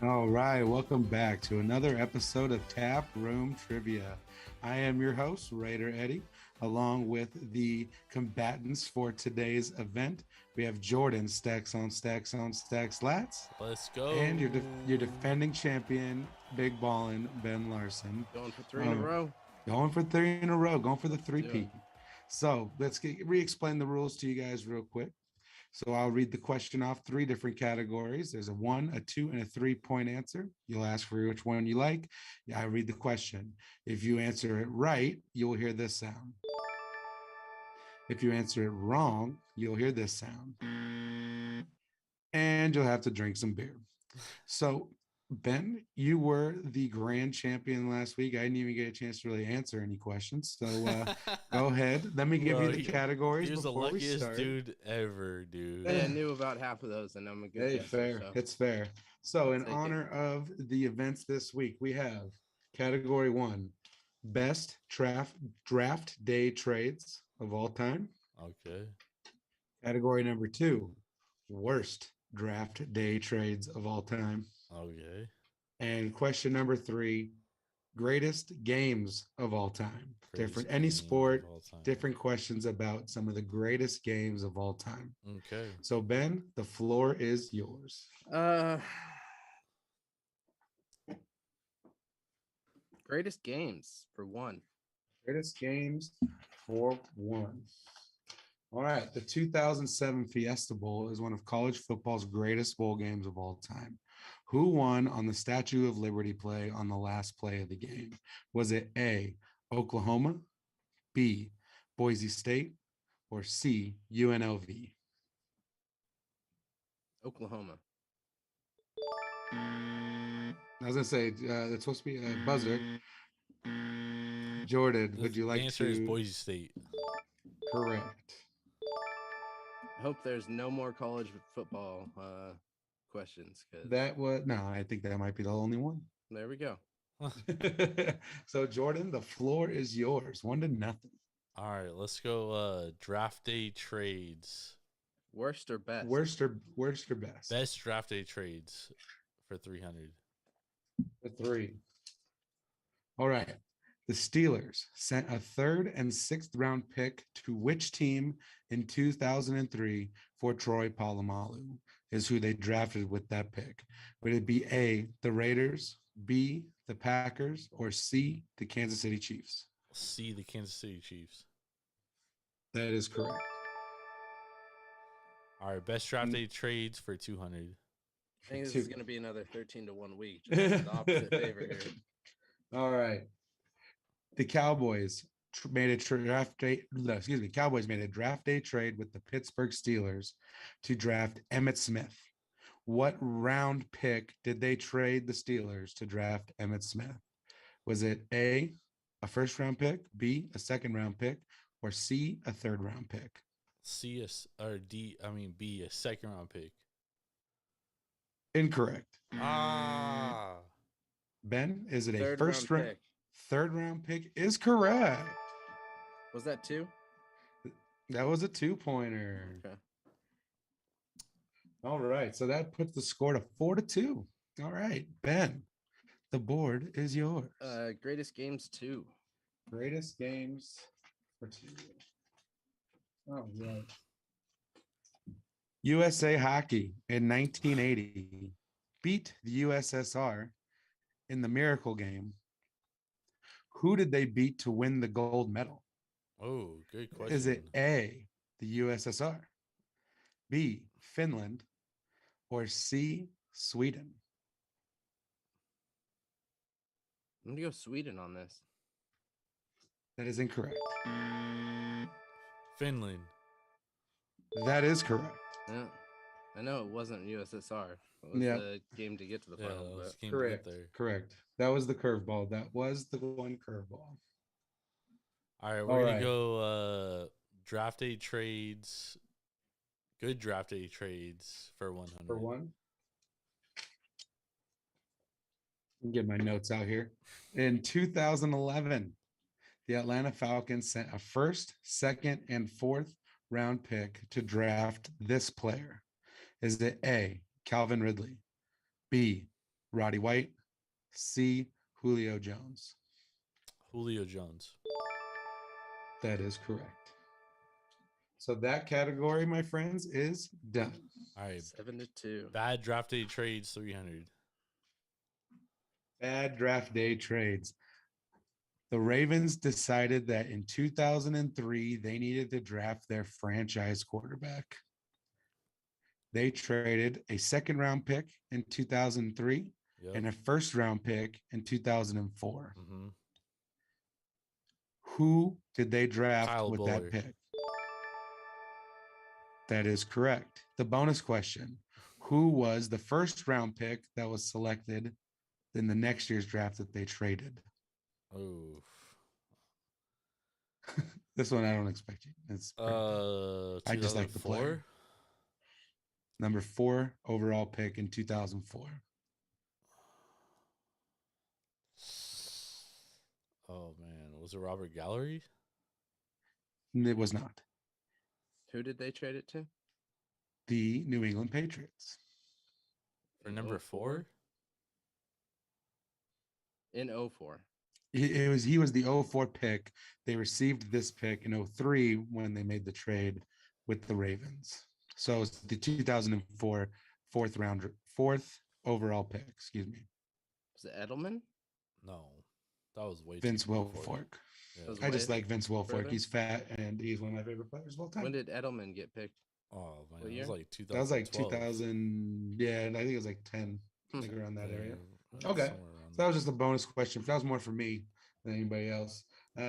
All right, welcome back to another episode of Taproom Trivia. I am your host, Raider Eddie, along with the combatants for today's event. We have Jordan, Stacks on Stacks on Stacks Lats. Let's go. And your defending champion, Big Ballin' Ben Larson. Going for three in a row. Going for three in a row, going for the three-peat. So let's re-explain the rules to you guys real quick. So I'll read the question off 3 different categories. There's a 1, a 2, and a 3-point answer. You'll ask for which one you like. I read the question. If you answer it right, you'll hear this sound. If you answer it wrong, you'll hear this sound. And you'll have to drink some beer. So Ben, you were the grand champion last week. I didn't even get a chance to really answer any questions. So go ahead. Let me give you the categories He was the before we luckiest start. dude ever, dude. I knew about half of those, and I'm a good guesser, fair. so. It's fair. So in Take honor of the events this week, we have category 1, best draft day trades of all time. Okay. Category number 2, worst draft day trades of all time. Okay. And question number 3, greatest games of all time. Greatest Any games sport, of all time. different questions about some of the greatest games of all time. Okay. So Ben, the floor is yours. Greatest games for 1. Greatest games for 1. All right. The 2007 Fiesta Bowl is one of college football's greatest bowl games of all time. Who won on the Statue of Liberty play on the last play of the game? Was it A, Oklahoma, B, Boise State, or C, UNLV? Oklahoma. I was going to say, it's supposed to be a buzzer. Jordan, would you like The answer to? is Boise State. Correct. I hope there's no more college football questions. I think that might be the only one. There we go. So Jordan, the floor is yours. 1-0. All right, let's go draft day trades. Worst or best? Worst or best? Best draft day trades for 300. The 3. All right. The Steelers sent a 3rd and 6th round pick to which team in 2003 for Troy Polamalu is who they drafted with that pick. Would it be A, the Raiders, B, the Packers, or C, the Kansas City Chiefs? C, the Kansas City Chiefs. That is correct. All right, best draft day trades for 200. I think this is going to be another 13-1 week. Just the opposite favor here. All right. The Cowboys made a draft day trade with the Pittsburgh Steelers to draft Emmitt Smith. What round pick did they trade the Steelers to draft Emmitt Smith? Was it A, a 1st round pick, B, a 2nd round pick, or C, a 3rd round pick? B, a 2nd round pick. Incorrect. Ben, is it a 1st round pick? 3rd round pick is correct. Was that 2? That was a 2-pointer. Okay. All right. So that puts the score to 4-2. All right. Ben, The board is yours. Greatest games 2. Greatest games for 2. Oh, right. USA Hockey in 1980 beat the USSR in the Miracle Game. Who did they beat to win the gold medal? Oh, good question. Is it A, the USSR, B, Finland, or C, Sweden? I'm gonna go Sweden on this. That is incorrect. Finland. That is correct. Yeah. I know it wasn't USSR. It was Yeah. the game to get to the Yeah, final. it was But game to get Correct. there. Correct. That was the curveball. That was the one curveball. All right, All we're gonna right. go draft day trades. Good draft day trades for 100. For one. Get my notes out here. In 2011, the Atlanta Falcons sent a first, second, and fourth round pick to draft this player. Is it A, Calvin Ridley, B, Roddy White, C, Julio Jones? Julio Jones. That is correct. So that category, my friends, is done. All right, 7-2. bad draft day trades 300. Bad draft day trades. The Ravens decided that in 2003, they needed to draft their franchise quarterback. They traded a second round pick in 2003 Yep. and a first round pick in 2004. Mm-hmm. Who did they draft Kyle with Buller. that pick? That is correct. The bonus question: who was the first round pick that was selected in the next year's draft that they traded? Oh. This one I don't expect you. It's I just like the player. 2004. Number 4 overall pick in 2004. Oh man, was it Robert Gallery? It was not. Who did they trade it to? The New England Patriots. For In number 4? In 04. He was the 04 pick. They received this pick in 03 when they made the trade with the Ravens. So it's the 2004 fourth overall pick. Excuse me. Was it Edelman? No, that was way Vince too before. Wilfork. Yeah. That was I just way like Vince Wilfork. further? He's fat and he's one of my favorite players of all time. When did Edelman get picked? Oh man, What it year? was like 2012. That was like 2000. Yeah, and I think it was like 10, like around that area. Okay. So that was just a bonus question. That was more for me than anybody else.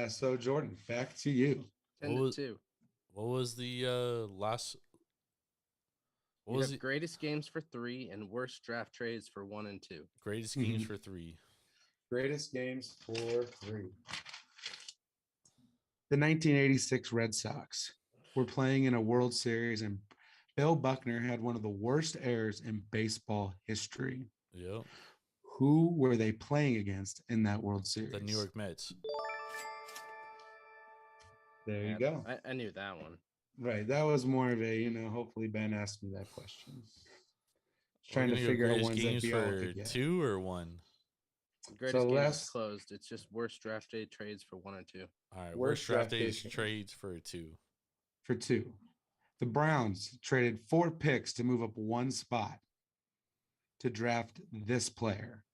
So Jordan, back to you. 10-2. What was the last? What You was have the greatest games for 3 and worst draft trades for 1 and 2. greatest games Mhm. for 3? Greatest games for 3. The 1986 Red Sox were playing in a World Series, and Bill Buckner had one of the worst errors in baseball history. Yep. Who were they playing against in that World Series? The New York Mets. There you Yeah, go. I knew that one. Right. That was more of a, hopefully Ben asked me that question. Trying We're to gonna go figure out greatest ones that games we all for could get. 2 or 1. Greatest games less- is closed. It's just worst draft day trades for 1 and 2. All right, Worst worst draft draft days day trades for 2. For 2. The Browns traded 4 picks to move up 1 spot to draft this player.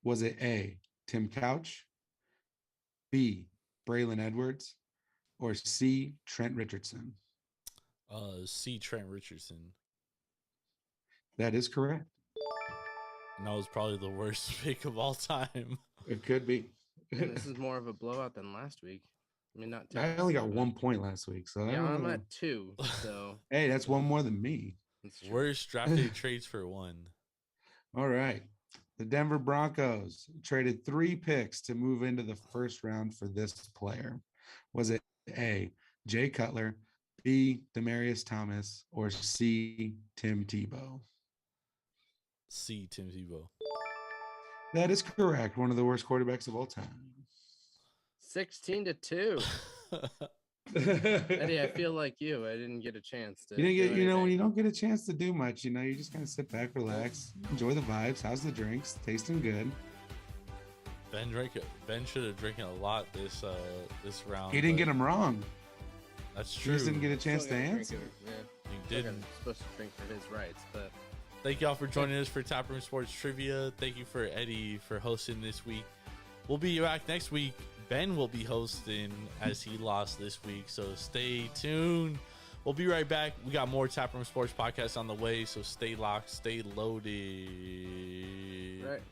Was it A, Tim Couch, B, Braylon Edwards, or C, Trent Richardson? C. Trent Richardson. That is correct. And that was probably the worst pick of all time. It could be. And this is more of a blowout than last week. I mean, not I only got technically, 1 point last week, so I but- Yeah, don't I'm know. at 2. So Hey, that's 1 more than me. that's true. Worst draft day trades for 1. All right. The Denver Broncos traded 3 picks to move into the first round for this player. Was it A, Jay Cutler, B, Demarius Thomas, or C, Tim Tebow? C. Tim Tebow. That is correct. One of the worst quarterbacks of all time. 16-2. Eddie, I feel like you. I didn't get a chance to. You didn't get, do when anything. you don't get a chance to do much, you just kind of sit back, relax, enjoy the vibes. How's the drinks? Tasting good. Ben should have drinking a lot this round. He didn't but get him wrong. That's He true. just didn't get a chance to Still gotta drink answer. it, yeah. He Still didn't. supposed to drink for his rights, but Thank y'all for joining us for Taproom Sports Trivia. Thank you for Eddie for hosting this week. We'll be back next week. Ben will be hosting as he lost this week, so stay tuned. We'll be right back. We got more Taproom Sports Podcasts on the way, so stay locked, stay loaded. right.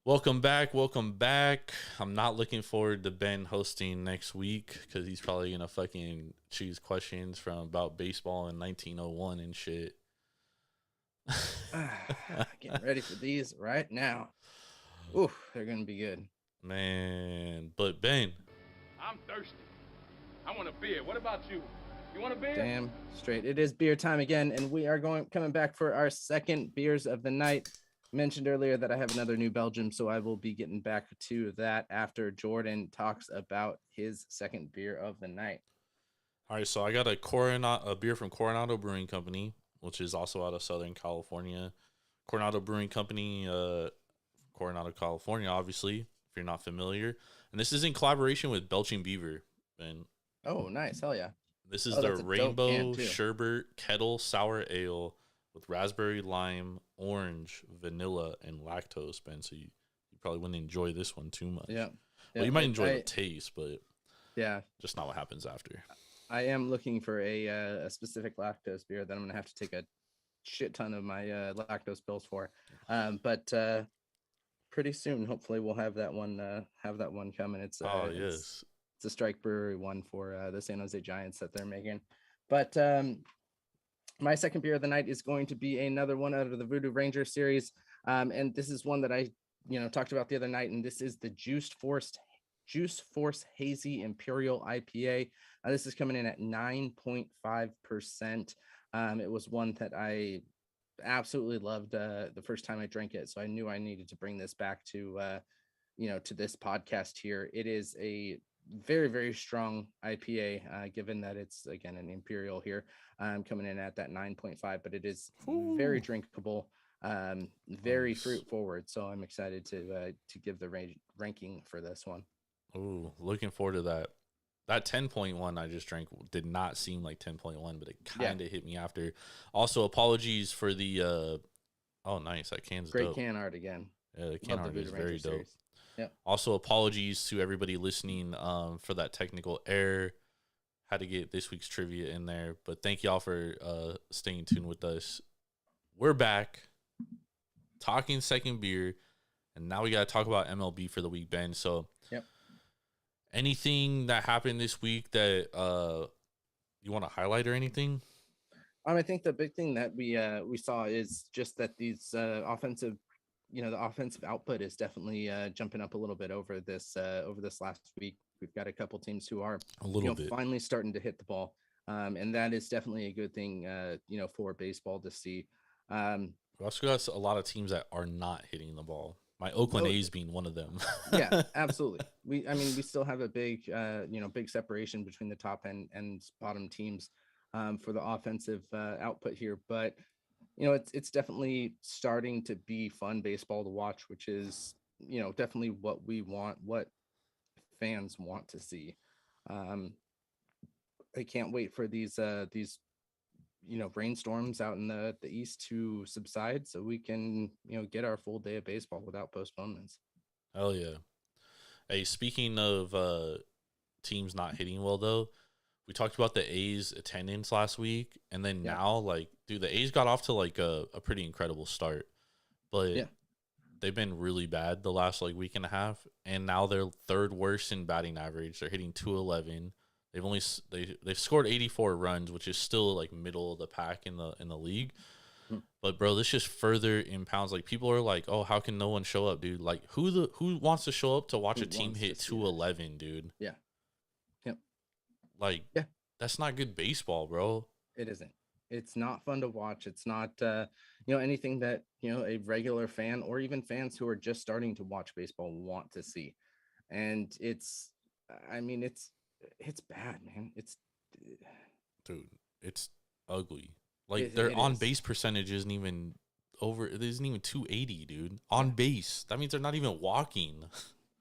Welcome back. Welcome back. I'm not looking forward to Ben hosting next week because he's probably going to fucking choose questions from about baseball in 1901 and shit. Getting ready for these right now. Ooh, they're gonna be good. Man, but Ben, I'm thirsty. I want a beer. What about you? You want a beer? Damn straight. It is beer time again, and we are coming back for our second beers of the night. Mentioned earlier that I have another New Belgium, so I will be getting back to that after Jordan talks about his second beer of the night. all right, so I got a beer from Coronado Brewing Company, which is also out of Southern California. Coronado Brewing Company, Coronado, California, obviously, if you're not familiar. And this is in collaboration with Belching Beaver. And Oh, nice. Hell yeah. this is Oh, their that's a dope Rainbow can, too. Sherbet Kettle Sour Ale with raspberry, lime, orange, vanilla, and lactose, Ben. So you probably wouldn't enjoy this one too much. Yeah. Well, you might enjoy the taste, but Yeah. just not what happens after. I am looking for a specific lactose beer that I'm gonna have to take a shit ton of my lactose pills for. But pretty soon, hopefully, we'll have that one coming. It's Yes. it's a Strike Brewery one for the San Jose Giants that they're making. But my second beer of the night is going to be another one out of the Voodoo Ranger series, and this is one that I talked about the other night, and this is the Juice Force Hazy Imperial IPA. This is coming in at 9.5%. It was one that I absolutely loved the first time I drank it, so I knew I needed to bring this back to to this podcast here. It is a very, very strong IPA, given that it's again an imperial here, coming in at that 9.5, but it is very drinkable, very fruit forward. So I'm excited to give the ranking for this one. Ooh, looking forward to that. That 10.1 I just drank did not seem like 10.1, but it kind of hit me after. Also, apologies for the oh, nice. That can's Great dope. can art again. Yeah, the can art is very dope. Yeah. Also, apologies to everybody listening for that technical error. Had to get this week's trivia in there, but thank y'all for staying tuned with us. We're back talking second beer, and now we got to talk about MLB for the week, Ben. So, yep. Anything that happened this week that you want to highlight or anything? I think the big thing that we saw is just that these offensive, the offensive output is definitely jumping up a little bit over this last week. We've got a couple teams who are a little bit finally starting to hit the ball, and that is definitely a good thing, for baseball to see. We also got a lot of teams that are not hitting the ball. My Oakland A's being one of them. Yeah, absolutely. We still have a big, big separation between the top and bottom teams for the offensive output here. But, it's definitely starting to be fun baseball to watch, which is, definitely what we want, what fans want to see. I can't wait for these rainstorms out in the east to subside so we can get our full day of baseball without postponements. Hell yeah. Hey, speaking of teams not hitting well, though, we talked about the A's attendance last week, and then now, the A's got off to a pretty incredible start, but they've been really bad the last week and a half, and now they're third worst in batting average. They're hitting .211. They've scored 84 runs, which is still middle of the pack in the league. But bro, this just further impounds. People are like, oh, how can no one show up, dude? Who wants to show up to watch a team hit 211, dude? Yeah. Yep. That's not good baseball, bro. It isn't. It's not fun to watch. It's not anything that a regular fan or even fans who are just starting to watch baseball want to see. And it's bad, man. Dude, it's ugly. Their on base percentage isn't even over. It isn't even 280, dude. On base. That means they're not even walking.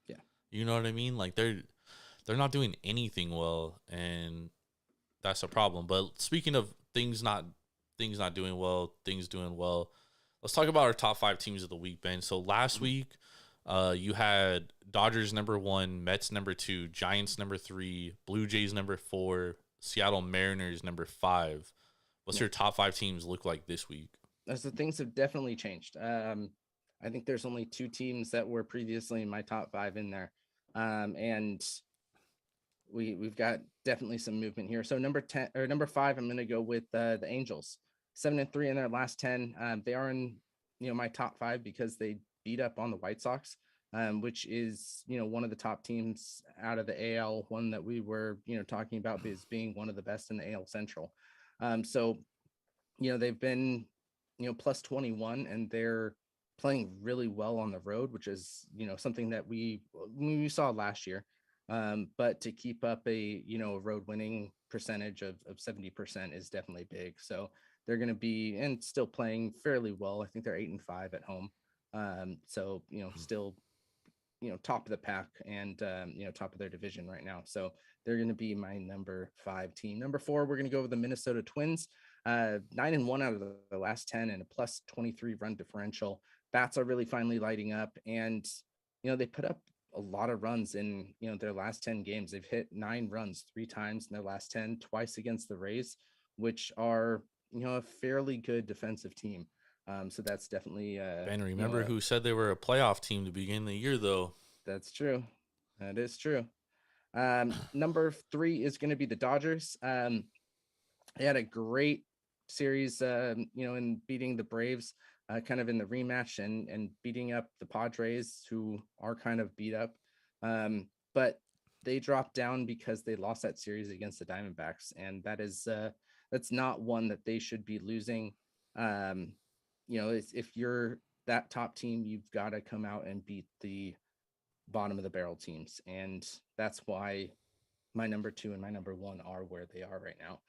Yeah. You know what I mean? Like they're not doing anything well, and that's a problem. But speaking of things not doing well, things doing well. Let's talk about our top 5 teams of the week, Ben. So last week, you had Dodgers number 1, Mets number 2, Giants number 3, Blue Jays number 4, Seattle Mariners number 5. What's your top 5 teams look like this week? So things have definitely changed. I think there's only 2 teams that were previously in my top 5 in there, and we've got definitely some movement here. So number 5, I'm going to go with the Angels. 7-3 in their last 10. They are in my top 5 because they beat up on the White Sox, which is one of the top teams out of the AL. One that we were talking about as being one of the best in the AL Central. So they've been plus 21, and they're playing really well on the road, which is something that we saw last year. But to keep up a road winning percentage of 70% is definitely big. So they're going to be and still playing fairly well. I think they're 8-5 at home. So still top of the pack and top of their division right now. So they're going to be my number 5 team. Number 4, we're going to go with the Minnesota Twins. 9-1 out of the last 10 and a plus 23 run differential. Bats are really finally lighting up, and they put up a lot of runs in their last 10 games. They've hit 9 runs 3 times in their last 10, twice against the Rays, which are a fairly good defensive team. So that's definitely Ben, remember who said they were a playoff team to begin the year, though? That's true. That is true. Number 3 is going to be the Dodgers. They had a great series, in beating the Braves, kind of in the rematch and beating up the Padres, who are kind of beat up. But they dropped down because they lost that series against the Diamondbacks, and that's not one that they should be losing. If you're that top team, you've got to come out and beat the bottom of the barrel teams, and that's why my number 2 and my number 1 are where they are right now.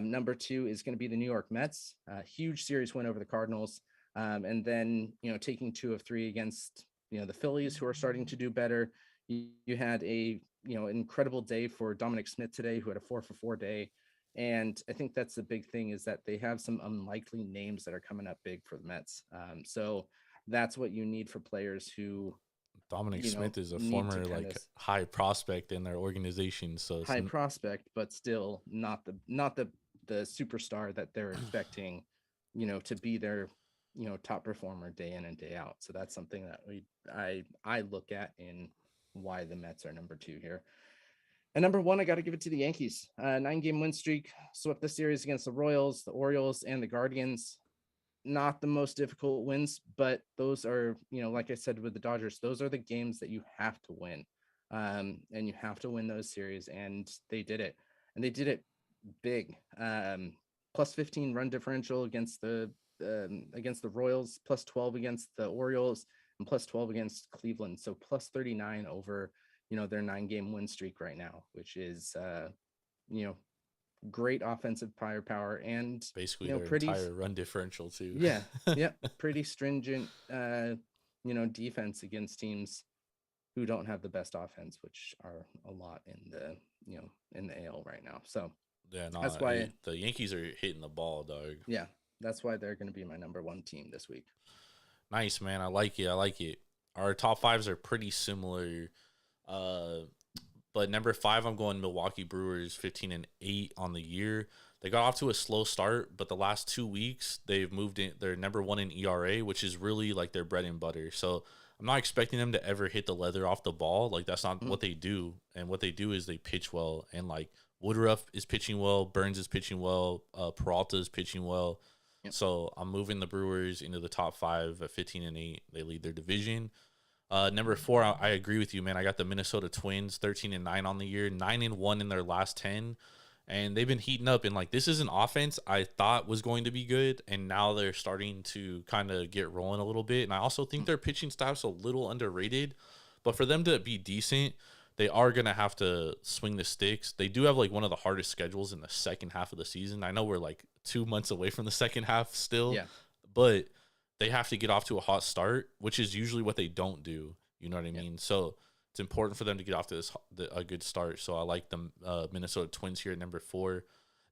Number 2 is going to be the New York Mets. Huge series win over the Cardinals, and then taking 2 of 3 against the Phillies, who are starting to do better. You had a incredible day for Dominic Smith today, who had a 4-for-4 day. And I think that's the big thing, is that they have some unlikely names that are coming up big for the Mets. So that's what you need for players who Dominic Smith is a former high prospect in their organization. So high prospect, but still not the superstar that they're expecting, to be their top performer day in and day out. So that's something that I look at in why the Mets are number 2 here. And number 1, I got to give it to the Yankees. 9-game win streak, swept the series against the Royals, the Orioles, and the Guardians. Not the most difficult wins, but those are, like I said with the Dodgers, those are the games that you have to win. And you have to win those series, and they did it. And they did it big. Plus 15 run differential against the Royals, plus 12 against the Orioles, and plus 12 against Cleveland. So plus 39 over their 9-game win streak right now, which is great offensive firepower and basically their entire run differential too. Yeah, pretty stringent defense against teams who don't have the best offense, which are a lot in the AL right now. So that's why the Yankees are hitting the ball, dog. Yeah, that's why they're going to be my number 1 team this week. Nice, man. I like it. Our top 5s are pretty similar. But number 5, I'm going Milwaukee Brewers, 15-8 on the year. They got off to a slow start, but the last 2 weeks they've moved in. They're number 1 in ERA, which is really like their bread and butter. So I'm not expecting them to ever hit the leather off the ball. Like that's not what they do. And what they do is they pitch well. And like Woodruff is pitching well, Burns is pitching well, Peralta is pitching well. Yep. So I'm moving the Brewers into the top 5 at 15-8. They lead their division. Number 4, I agree with you, man. I got the Minnesota Twins, 13-9 on the year, 9-1 in their last 10, and they've been heating up. And like this is an offense I thought was going to be good, and now they're starting to kind of get rolling a little bit. And I also think their pitching staff's a little underrated, but for them to be decent, they are gonna have to swing the sticks. They do have like one of the hardest schedules in the second half of the season. I know we're like 2 months away from the second half still, yeah, but they have to get off to a hot start, which is usually what they don't do. You know what I mean? So it's important for them to get off to a good start. So I like the Minnesota Twins here at number 4.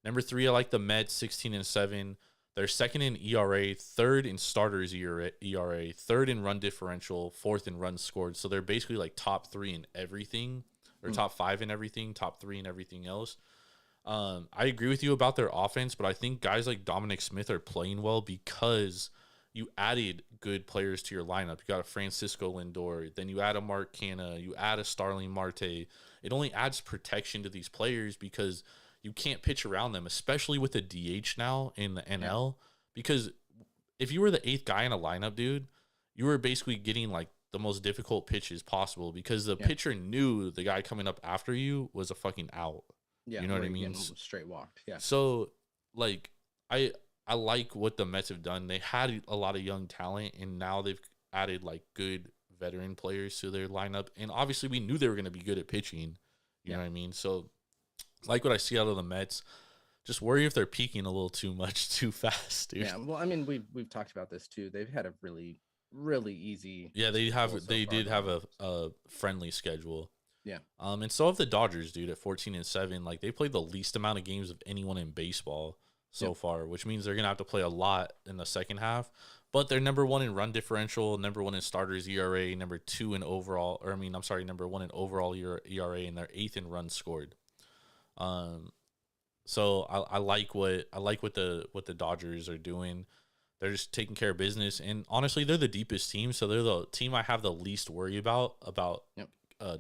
Number 3, I like the Mets, 16-7. They're second in ERA, third in starters ERA, third in run differential, fourth in runs scored. So they're basically like top 3 in everything, or top 5 in everything, top 3 in everything else. I agree with you about their offense, but I think guys like Dominic Smith are playing well because you added good players to your lineup. You got a Francisco Lindor, then you add a Mark Canha, you add a Starling Marte. It only adds protection to these players because you can't pitch around them, especially with the DH now in the NL. Because if you were the 8th guy in a lineup, dude, you were basically getting like the most difficult pitches possible because the pitcher knew the guy coming up after you was a fucking out. Yeah, you know what I mean? Straight walked. Yeah. So like I like what the Mets have done. They had a lot of young talent, and now they've added like good veteran players to their lineup. And obviously, we knew they were going to be good at pitching. You know what I mean? So, like what I see out of the Mets, just worry if they're peaking a little too much too fast, dude. Yeah. Well, I mean, we've talked about this too. They've had a really easy. Yeah, they did have a friendly schedule. Yeah. And so have the Dodgers, dude, at 14-7. Like they played the least amount of games of anyone in baseball so far, which means they're gonna have to play a lot in the second half. But they're number 1 in run differential, number 1 in starters ERA, number 2 in overall, number 1 in overall ERA, and they're 8th in runs scored. So I like what the Dodgers are doing. They're just taking care of business, and honestly, they're the deepest team, so they're the team I have the least worry about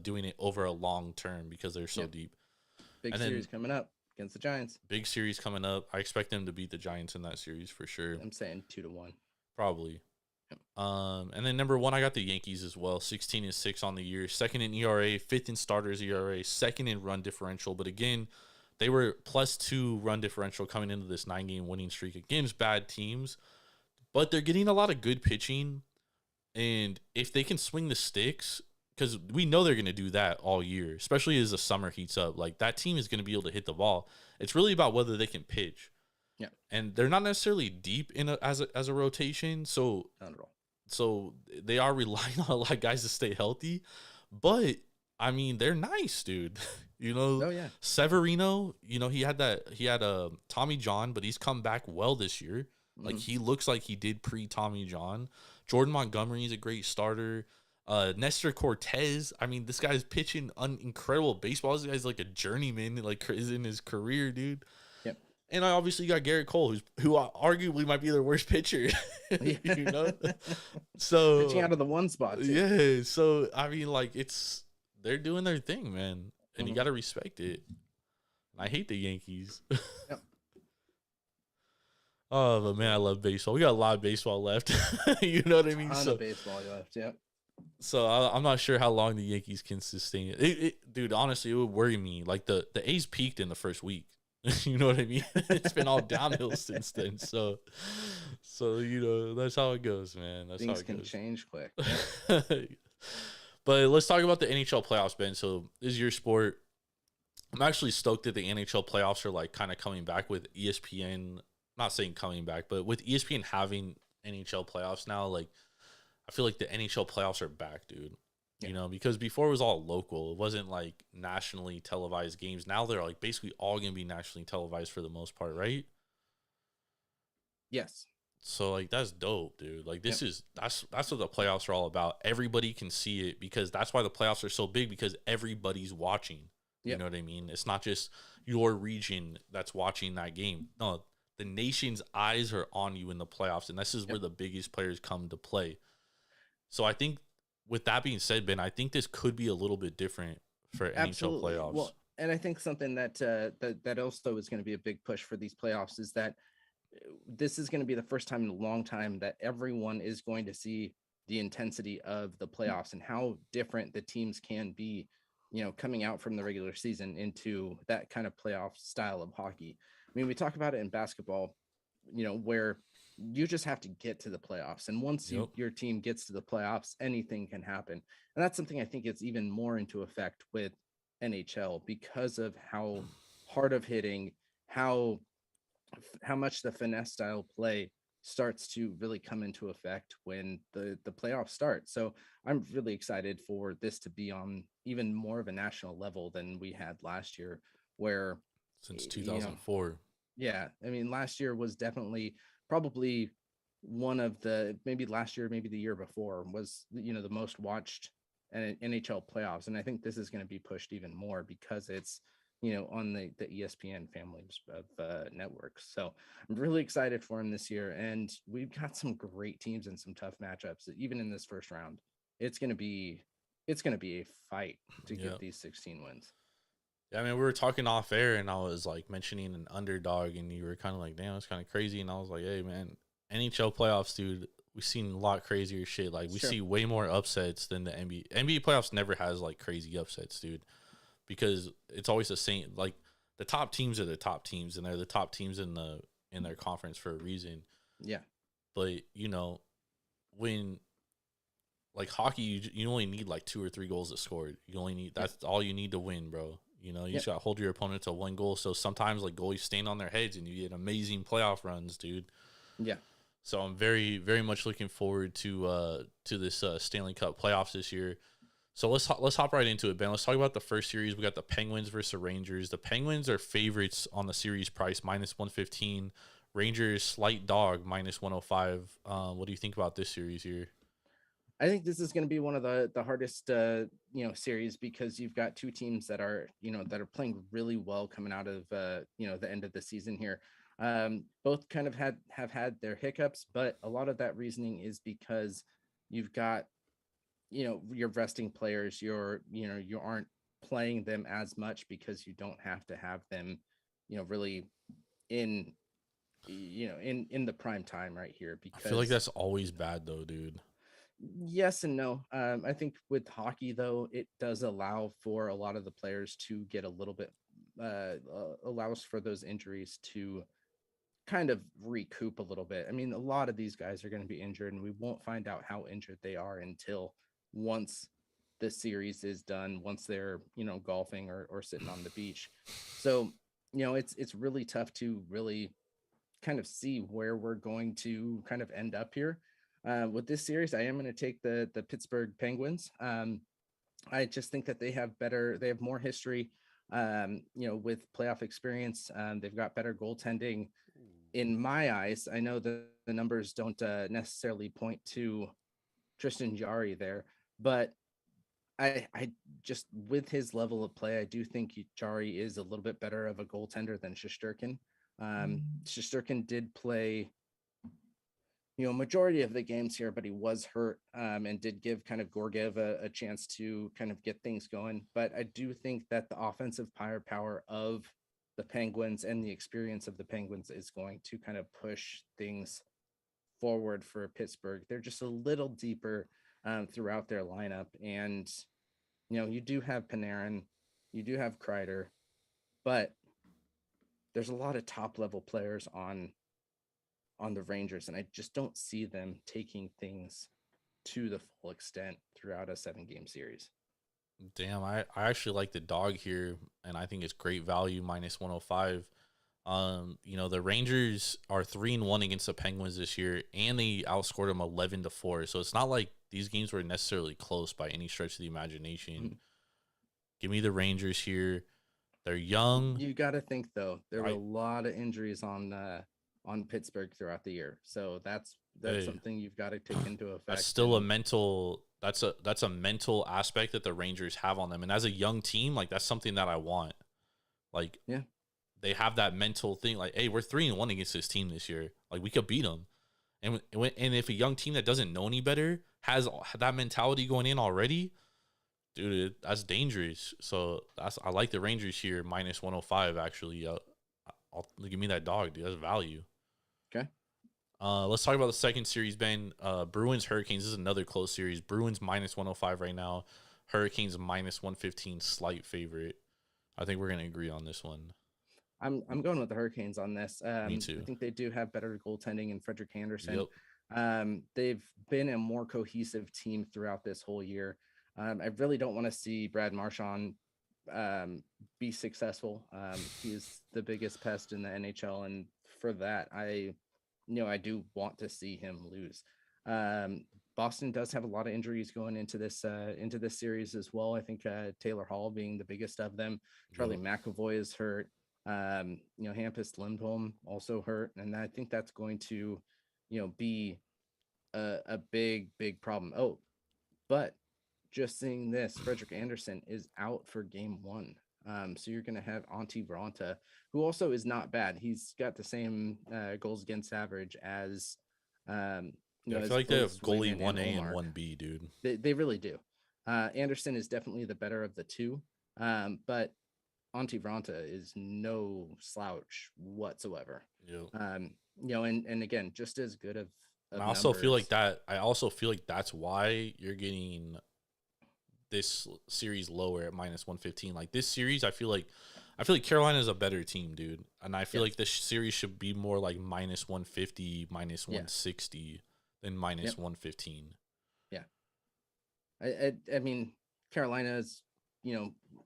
doing it over a long term because they're so deep. Big series coming up against the Giants. Big series coming up. I expect them to beat the Giants in that series for sure. I'm saying 2-1. Probably. And then number 1, I got the Yankees as well. 16-6 on the year. Second in ERA, 5th in starters ERA, second in run differential. But again, they were +2 run differential coming into this 9-game winning streak against bad teams. But they're getting a lot of good pitching. And if they can swing the sticks, because we know they're going to do that all year, especially as the summer heats up. Like, that team is going to be able to hit the ball. It's really about whether they can pitch. Yeah. And they're not necessarily deep as a rotation, so not at all. So they are relying on a lot of guys to stay healthy. But I mean, they're nice, dude. You know, oh yeah. Severino, you know, he had a Tommy John, but he's come back well this year. Like he looks like he did pre-Tommy John. Jordan Montgomery is a great starter. Nestor Cortez, I mean, this guy's pitching incredible baseball. This guy's like a journeyman, like is in his career, dude. Yep. And I obviously got Garrett Cole, who arguably might be their worst pitcher. You know, so pitching out of the one spot. Too. Yeah. So I mean, like they're doing their thing, man, and you got to respect it. I hate the Yankees. Yep. Oh, but man, I love baseball. We got a lot of baseball left. You know what I mean? Ton of baseball left. Yep. So I'm not sure how long the Yankees can sustain it. Dude, honestly, it would worry me. Like the A's peaked in the first week. You know what I mean? It's been all downhill since then. So you know, that's how it goes, man. That's Things how it can goes. change quick. But let's talk about the NHL playoffs, Ben. So this is your sport. I'm actually stoked that the NHL playoffs are like kind of coming back with ESPN. Not saying coming back, but with ESPN having NHL playoffs now, like I feel like the NHL playoffs are back, dude. Yeah. You know, because before it was all local. It wasn't like nationally televised games. Now they're like basically all going to be nationally televised for the most part, right? Yes. So like that's dope, dude. Like this is that's what the playoffs are all about. Everybody can see it because that's why the playoffs are so big because everybody's watching. You know what I mean? It's not just your region that's watching that game. No, the nation's eyes are on you in the playoffs, and this is where the biggest players come to play. So I think with that being said, Ben, I think this could be a little bit different for NHL playoffs. Well, and I think something that that also is going to be a big push for these playoffs is that this is going to be the first time in a long time that everyone is going to see the intensity of the playoffs and how different the teams can be, you know, coming out from the regular season into that kind of playoff style of hockey. I mean, we talk about it in basketball, you know, where you just have to get to the playoffs. And once your team gets to the playoffs, anything can happen. And that's something I think is even more into effect with NHL because of how hard of hitting, how much the finesse style play starts to really come into effect when the playoffs start. So I'm really excited for this to be on even more of a national level than we had last year, where Since you know, 2004. yeah, I mean, last year was definitely probably one of the, maybe last year, maybe the year before, was the most watched NHL playoffs, and I think this is going to be pushed even more because it's on the ESPN families of networks. So I'm really excited for him this year, and we've got some great teams and some tough matchups. Even in this first round, it's going to be a fight to Yeah. get these 16 wins. Yeah, I mean, we were talking off air, and I was like mentioning an underdog, and you were kind of like, "Damn, it's kind of crazy." And I was like, "Hey, man, NHL playoffs, dude. We've seen a lot crazier shit. Like, we see way more upsets than the NBA. NBA playoffs never has like crazy upsets, dude, because it's always the same. Like, the top teams are the top teams, and they're the top teams in their conference for a reason. Yeah, but when like hockey, you only need like 2 or 3 goals to score. You only need that's all you need to win, bro. You just got to hold your opponent to 1 goal. So sometimes like goalies stand on their heads and you get amazing playoff runs, dude. Yeah. So I'm very, very much looking forward to this Stanley Cup playoffs this year. So let's hop right into it, Ben. Let's talk about the first series. We got the Penguins versus the Rangers. The Penguins are favorites on the series price, -115. Rangers slight dog, -105. What do you think about this series here? I think this is going to be one of the hardest series, because you've got two teams that are playing really well coming out of the end of the season here. Both kind of have had their hiccups, but a lot of that reasoning is because you've got your resting players. You aren't playing them as much because you don't have to have them really in in the prime time right here. Because I feel like that's always bad though, dude. Yes and no. I think with hockey, though, it does allow for a lot of the players to get a little bit, allows for those injuries to kind of recoup a little bit. I mean, a lot of these guys are going to be injured, and we won't find out how injured they are until once the series is done, once they're, golfing or sitting on the beach. So, it's really tough to really kind of see where we're going to kind of end up here. With this series, I am going to take the Pittsburgh Penguins. I just think that they have more history, with playoff experience. They've got better goaltending in my eyes. I know the numbers don't necessarily point to Tristan Jarry there, but I just, with his level of play, I do think Jarry is a little bit better of a goaltender than Shesterkin. Shesterkin did play majority of the games here, but he was hurt, and did give kind of Gorgiev a chance to kind of get things going. But I do think that the offensive firepower of the Penguins and the experience of the Penguins is going to kind of push things forward for Pittsburgh. They're just a little deeper throughout their lineup. And, you do have Panarin, you do have Kreider, but there's a lot of top level players on the Rangers, and I just don't see them taking things to the full extent throughout a 7-game series. Damn, I actually like the dog here, and I think it's great value, -105. The Rangers are 3-1 against the Penguins this year, and they outscored them 11-4. So it's not like these games were necessarily close by any stretch of the imagination. Mm-hmm. Give me the Rangers here. They're young. You got to think, though, there were a lot of injuries on Pittsburgh throughout the year, so that's something you've got to take into effect. That's still a mental. That's a mental aspect that the Rangers have on them, and as a young team, like that's something that I want. Like, yeah, they have that mental thing. Like, hey, we're 3-1 against this team this year. Like, we could beat them. And if a young team that doesn't know any better has that mentality going in already, dude, that's dangerous. So I like the Rangers here, -105. Actually, I'll give me that dog, dude. That's value. Okay. Let's talk about the second series, Ben. Bruins Hurricanes. This is another close series. Bruins -105 right now. Hurricanes -115, slight favorite. I think we're gonna agree on this one. I'm going with the Hurricanes on this. Me too. I think they do have better goaltending in Frederik Andersen. Yep. They've been a more cohesive team throughout this whole year. I really don't want to see Brad Marchand be successful. He's the biggest pest in the NHL, and for that, I I do want to see him lose. Boston does have a lot of injuries going into this series as well. I think Taylor Hall being the biggest of them. Charlie McAvoy is hurt. Hampus Lindholm also hurt, and I think that's going to, be a big problem. Oh, but just seeing this, Frederick Anderson is out for game 1. So you're going to have Antti Ranta, who also is not bad. He's got the same goals against average as, I feel like they have goalie 1A and 1B, dude. They really do. Anderson is definitely the better of the two, but Antti Ranta is no slouch whatsoever. Yeah. And again, just as good of I also feel like that. I also feel like that's why you're getting this series lower at -115. Like this series, I feel like Carolina is a better team, dude. And I feel like this series should be more like -150, -160 than -115. Yeah. I mean, Carolina is,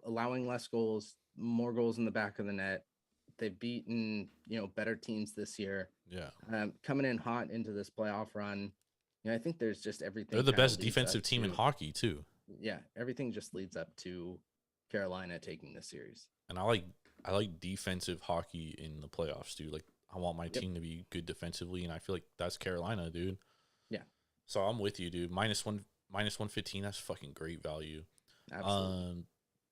allowing less goals, more goals in the back of the net. They've beaten, better teams this year. Yeah. Coming in hot into this playoff run. I think there's just everything. They're the best defensive team in hockey too. Yeah, everything just leads up to Carolina taking this series. And I like defensive hockey in the playoffs, dude. Like I want my team to be good defensively, and I feel like that's Carolina, dude. Yeah. So I'm with you, dude. -115, that's fucking great value. Absolutely.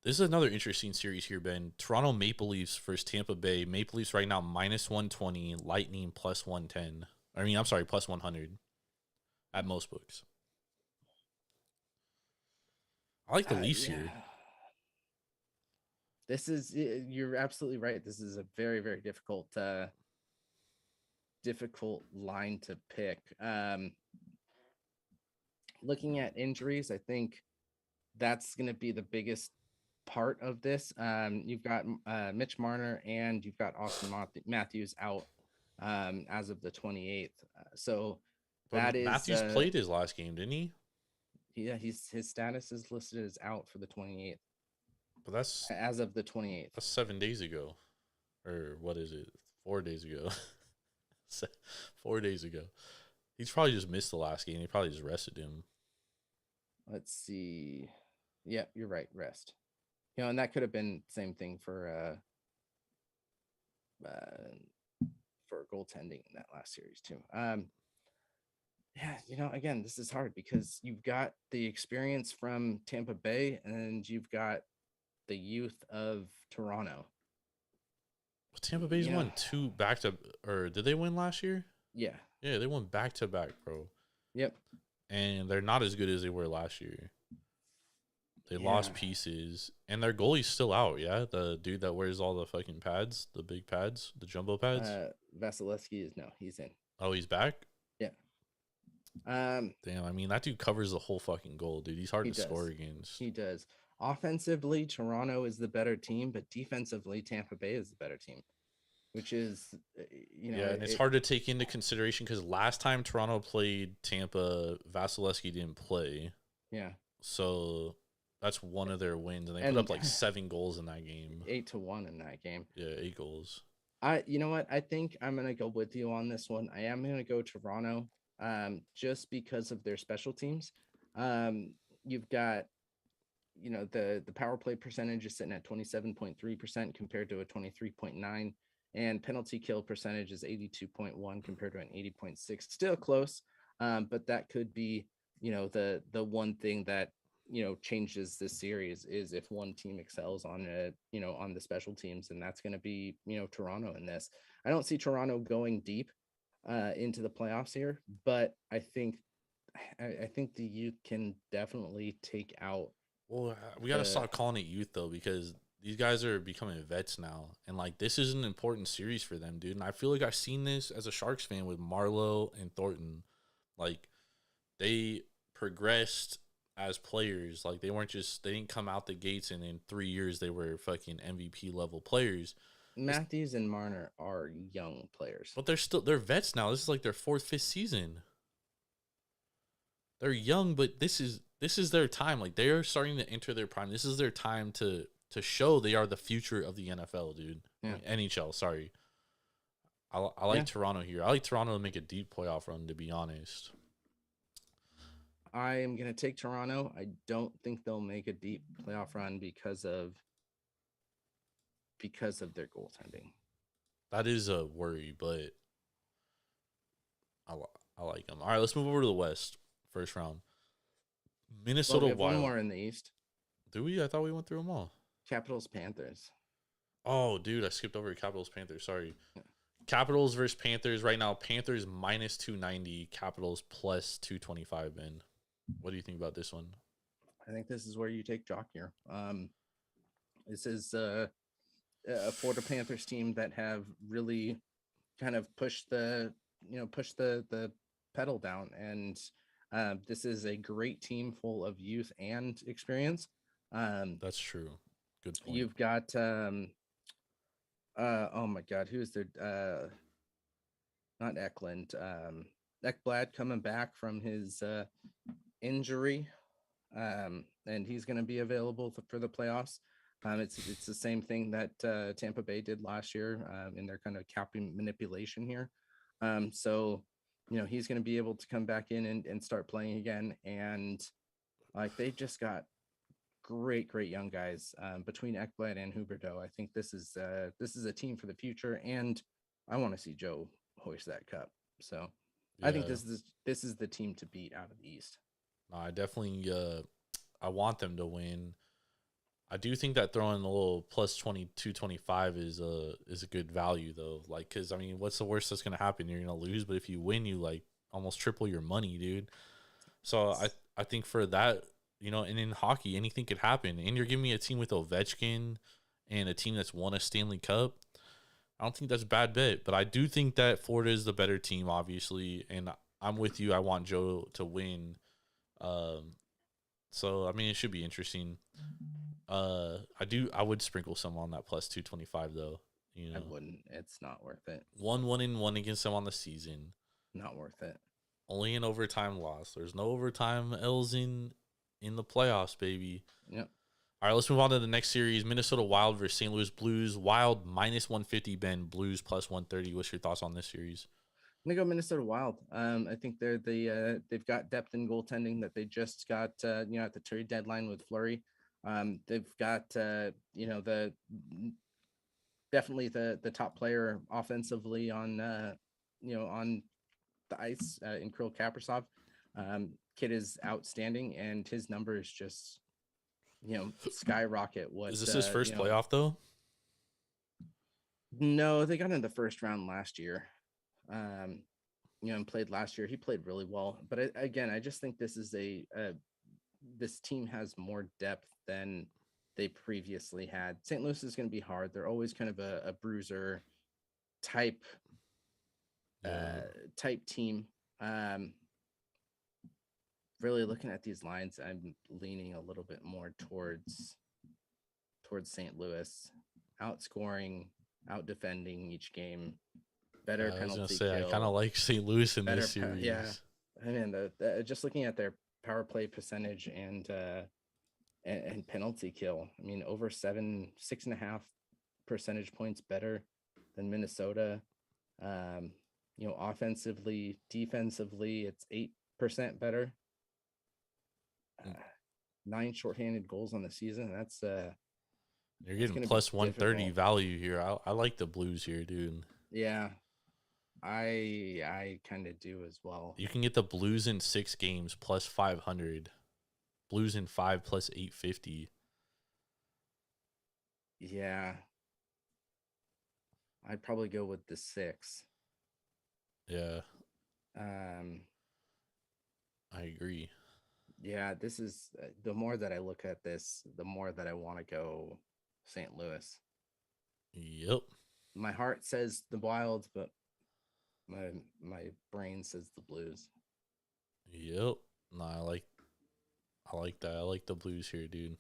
This is another interesting series here, Ben. Toronto Maple Leafs versus Tampa Bay. Maple Leafs right now -120, Lightning +110. I mean, I'm sorry, +100 at most books. I like the Leafs here. This is, you're absolutely right. This is a very, very difficult line to pick. Looking at injuries, I think that's going to be the biggest part of this. You've got Mitch Marner and you've got Austin Matthews out as of the 28th. So that is Matthews played his last game, didn't he? Yeah, his status is listed as out for the 28th. But that's as of the 28th. That's 7 days ago. Or what is it? 4 days ago. 4 days ago. He's probably just missed the last game. He probably just rested him. Let's see. Yeah, you're right. Rest. And that could have been the same thing for goaltending in that last series too. Yeah, again, this is hard because you've got the experience from Tampa Bay and you've got the youth of Toronto. Well, Tampa Bay's won 2 back to, or did they win last year? Yeah. Yeah, they won back to back, bro. Yep. And they're not as good as they were last year. They lost pieces, and their goalie's still out. Yeah, the dude that wears all the fucking pads, the big pads, the jumbo pads. Vasilevsky he's in. Oh, he's back. Yeah. Damn, I mean that dude covers the whole fucking goal, dude. He's hard to score against. He does. Offensively, Toronto is the better team, but defensively, Tampa Bay is the better team, which is, yeah, and it's hard to take into consideration because last time Toronto played Tampa, Vasilevsky didn't play. Yeah. So that's one of their wins, and they put up like 7 goals in that game. 8-1 in that game. Yeah, 8 goals. You know what? I think I'm gonna go with you on this one. I am gonna go Toronto, just because of their special teams. You've got, the power play percentage is sitting at 27.3% compared to a 23.9, and penalty kill percentage is 82.1 compared to an 80.6. Still close, but that could be, the one thing that changes this series is if one team excels on on the special teams, and that's going to be Toronto in this. I don't see Toronto going deep into the playoffs here, but I think the youth can definitely take out. Well, we got to stop calling it youth though, because these guys are becoming vets now, and like this is an important series for them, dude. And I feel like I've seen this as a Sharks fan with Marlowe and Thornton. Like they progressed as players. Like they didn't come out the gates and in 3 years they were fucking MVP level players. Matthews and Marner are young players, but they're vets now. This is like their 4th, 5th season. They're young, but this is their time. Like they are starting to enter their prime. This is their time to show they are the future of the NFL, dude. Yeah. NHL, sorry. I like Yeah. Toronto here. I like Toronto to make a deep playoff run, to be honest. I am going to take Toronto. I don't think they'll make a deep playoff run because of their goaltending. That is a worry, but I like them. All right, let's move over to the West. First round. Well, Minnesota we have one Wild. more in the East. Do we? I thought we went through them all. Capitals Panthers. Oh, dude, I skipped over Capitals Panthers. Sorry. Capitals versus Panthers right now. Panthers minus 290. Capitals plus 225. Ben, what do you think about this one? I think this is where you take Jock here. This is a Florida Panthers team that have really kind of pushed the pedal down, and this is a great team full of youth and experience. That's true. Good point. You've got oh my God, who's their not Eklund, Ekblad coming back from his injury, and he's going to be available for the playoffs. It's the same thing that Tampa Bay did last year in their kind of capping manipulation here. So he's going to be able to come back in and start playing again, and like they just got great young guys between Ekblad and Huberdeau. I think this is a team for the future, and I want to see Joe hoist that cup. So I think this is the team to beat out of the East. I definitely I want them to win. I do think that throwing a little plus 22-25 is a good value though. Like, cause I mean, what's the worst that's gonna happen? You're gonna lose, but if you win, you like almost triple your money, dude. So I think for that, and in hockey, anything could happen. And you're giving me a team with Ovechkin and a team that's won a Stanley Cup. I don't think that's a bad bet, but I do think that Florida is the better team, obviously. And I'm with you. I want Joe to win. So I mean, it should be interesting. I would sprinkle some on that plus 225 though. I wouldn't. It's not worth it. 1-1 against them on the season. Not worth it. Only an overtime loss. There's no overtime L's in the playoffs, baby. Yep. All right, let's move on to the next series. Minnesota Wild versus St. Louis Blues. Wild minus 150, Ben. Blues plus 130. What's your thoughts on this series? I'm gonna go Minnesota Wild. I think they're they've got depth in goaltending that they just got at the trade deadline with Fleury. They've got definitely the top player offensively on on the ice in Kirill Kaprizov. Kid is outstanding, and his numbers just skyrocket. What is this his first playoff though? No, they got in the first round last year. And played last year. He played really well, but I just think this is this team has more depth than they previously had. St. Louis is going to be hard. They're always kind of a bruiser type team. Really looking at these lines, I'm leaning a little bit more towards St. Louis, outscoring, out defending each game. Better penalty. I was gonna say kill. I kind of like St. Louis in this series. Yeah, I mean just looking at their power play percentage and penalty kill. I mean, over 6.5 percentage points better than Minnesota. Offensively, defensively, it's 8% better. 9 shorthanded goals on the season. That's you're getting plus 130 difficult value here. I like the Blues here, dude. Yeah, I kind of do as well. You can get the Blues in 6 games plus 500. Blues in 5 plus 850. Yeah, I'd probably go with the 6. Yeah. I agree. Yeah, this is the more that I look at this, the more that I want to go St. Louis. Yep. My heart says the Wild, but my brain says the Blues. Yep. No, I like that. I like the Blues here, dude.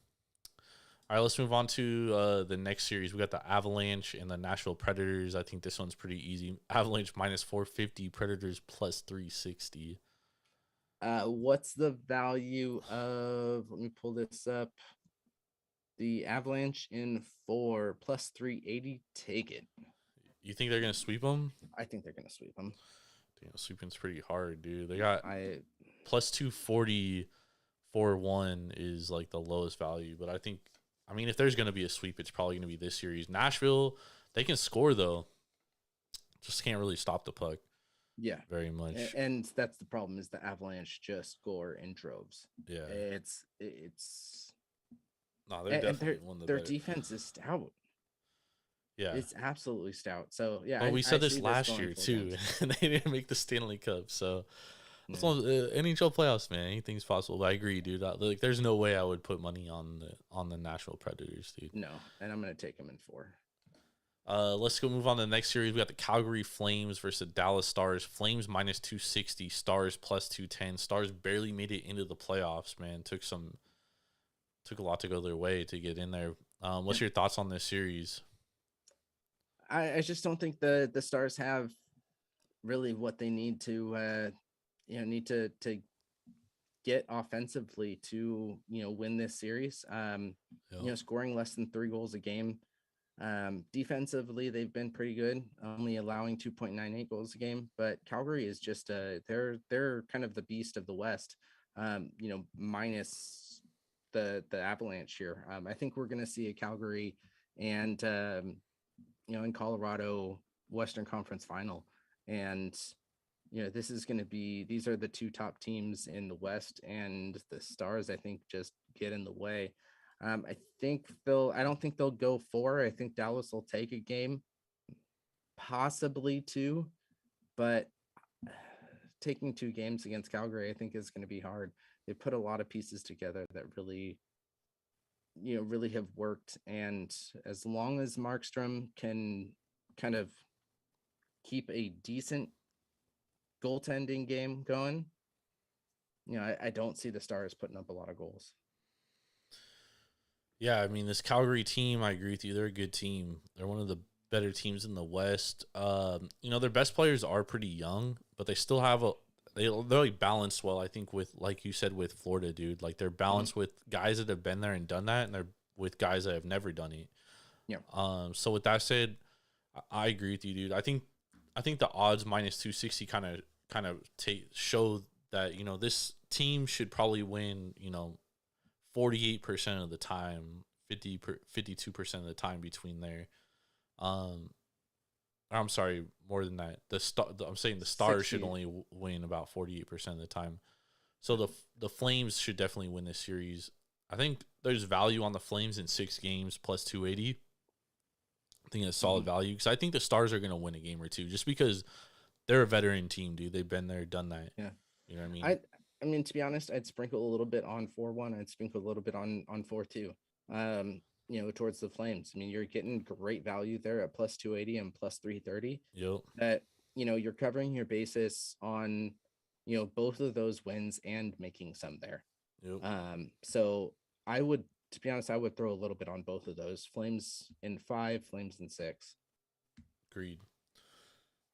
All right, let's move on to the next series. We got the Avalanche and the Nashville Predators. I think this one's pretty easy. Avalanche minus 450, Predators plus 360. What's the value of, let me pull this up. The Avalanche in 4 plus 380. Take it. You think they're gonna sweep them? I think they're gonna sweep them. Damn, sweeping's pretty hard, dude. They got I plus 240 4-1 is like the lowest value, but I mean, if there's gonna be a sweep, it's probably gonna be this series. Nashville, they can score though, just can't really stop the puck. Yeah, very much. And that's the problem, is the Avalanche just score in droves. Yeah, it's no, they're definitely one of the their better. Defense is stout. Yeah, it's absolutely stout. So yeah, well, we said this see last year too, and they didn't make the Stanley Cup. So that's one NHL playoffs, man. Anything's possible. But I agree, dude. Like, there's no way I would put money on the Nashville Predators, dude. No, and I'm gonna take them in 4. Let's go move on to the next series. We got the Calgary Flames versus the Dallas Stars. Flames minus 260, Stars plus 210. Stars barely made it into the playoffs, man. Took a lot to go their way to get in there. What's your thoughts on this series? I just don't think the Stars have really what they need to to get offensively to win this series. Scoring less than 3 goals a game. Defensively, they've been pretty good, only allowing 2.98 goals a game. But Calgary is just they're kind of the beast of the West. Minus the Avalanche here. I think we're going to see a Calgary and in Colorado Western Conference final, and these are the 2 top teams in the West, and the Stars I think just get in the way. I don't think they'll go 4. I think Dallas will take a game, possibly 2, but taking 2 games against Calgary, I think, is going to be hard. They put a lot of pieces together that really have worked. And as long as Markstrom can kind of keep a decent goaltending game going, I don't see the Stars putting up a lot of goals. Yeah, I mean, this Calgary team, I agree with you. They're a good team. They're one of the better teams in the West. Their best players are pretty young, but they still have they're like balanced well, I think, with, like you said, with Florida, dude. Like, they're balanced with guys that have been there and done that, and they're with guys that have never done it. Yeah. So with that said, I agree with you, dude. I think the odds minus 260 kind of show that, this team should probably win, 48% of the time, 52% of the time between there. I'm sorry, more than that. I'm saying the Stars 60. should only win about 48% of the time. So the Flames should definitely win this series. I think there's value on the Flames in 6 games plus 280. I think it's solid value, because I think the Stars are going to win a game or 2 just because they're a veteran team, dude. They've been there, done that. Yeah. You know what I mean? I mean, to be honest, I'd sprinkle a little bit on 4-1. I'd sprinkle a little bit on 4-2. Towards the Flames. I mean, you're getting great value there at plus 280 and plus 330. Yep. That, you're covering your basis on, both of those wins and making some there. Yep. So to be honest, I would throw a little bit on both of those. Flames in 5, Flames in 6. Agreed.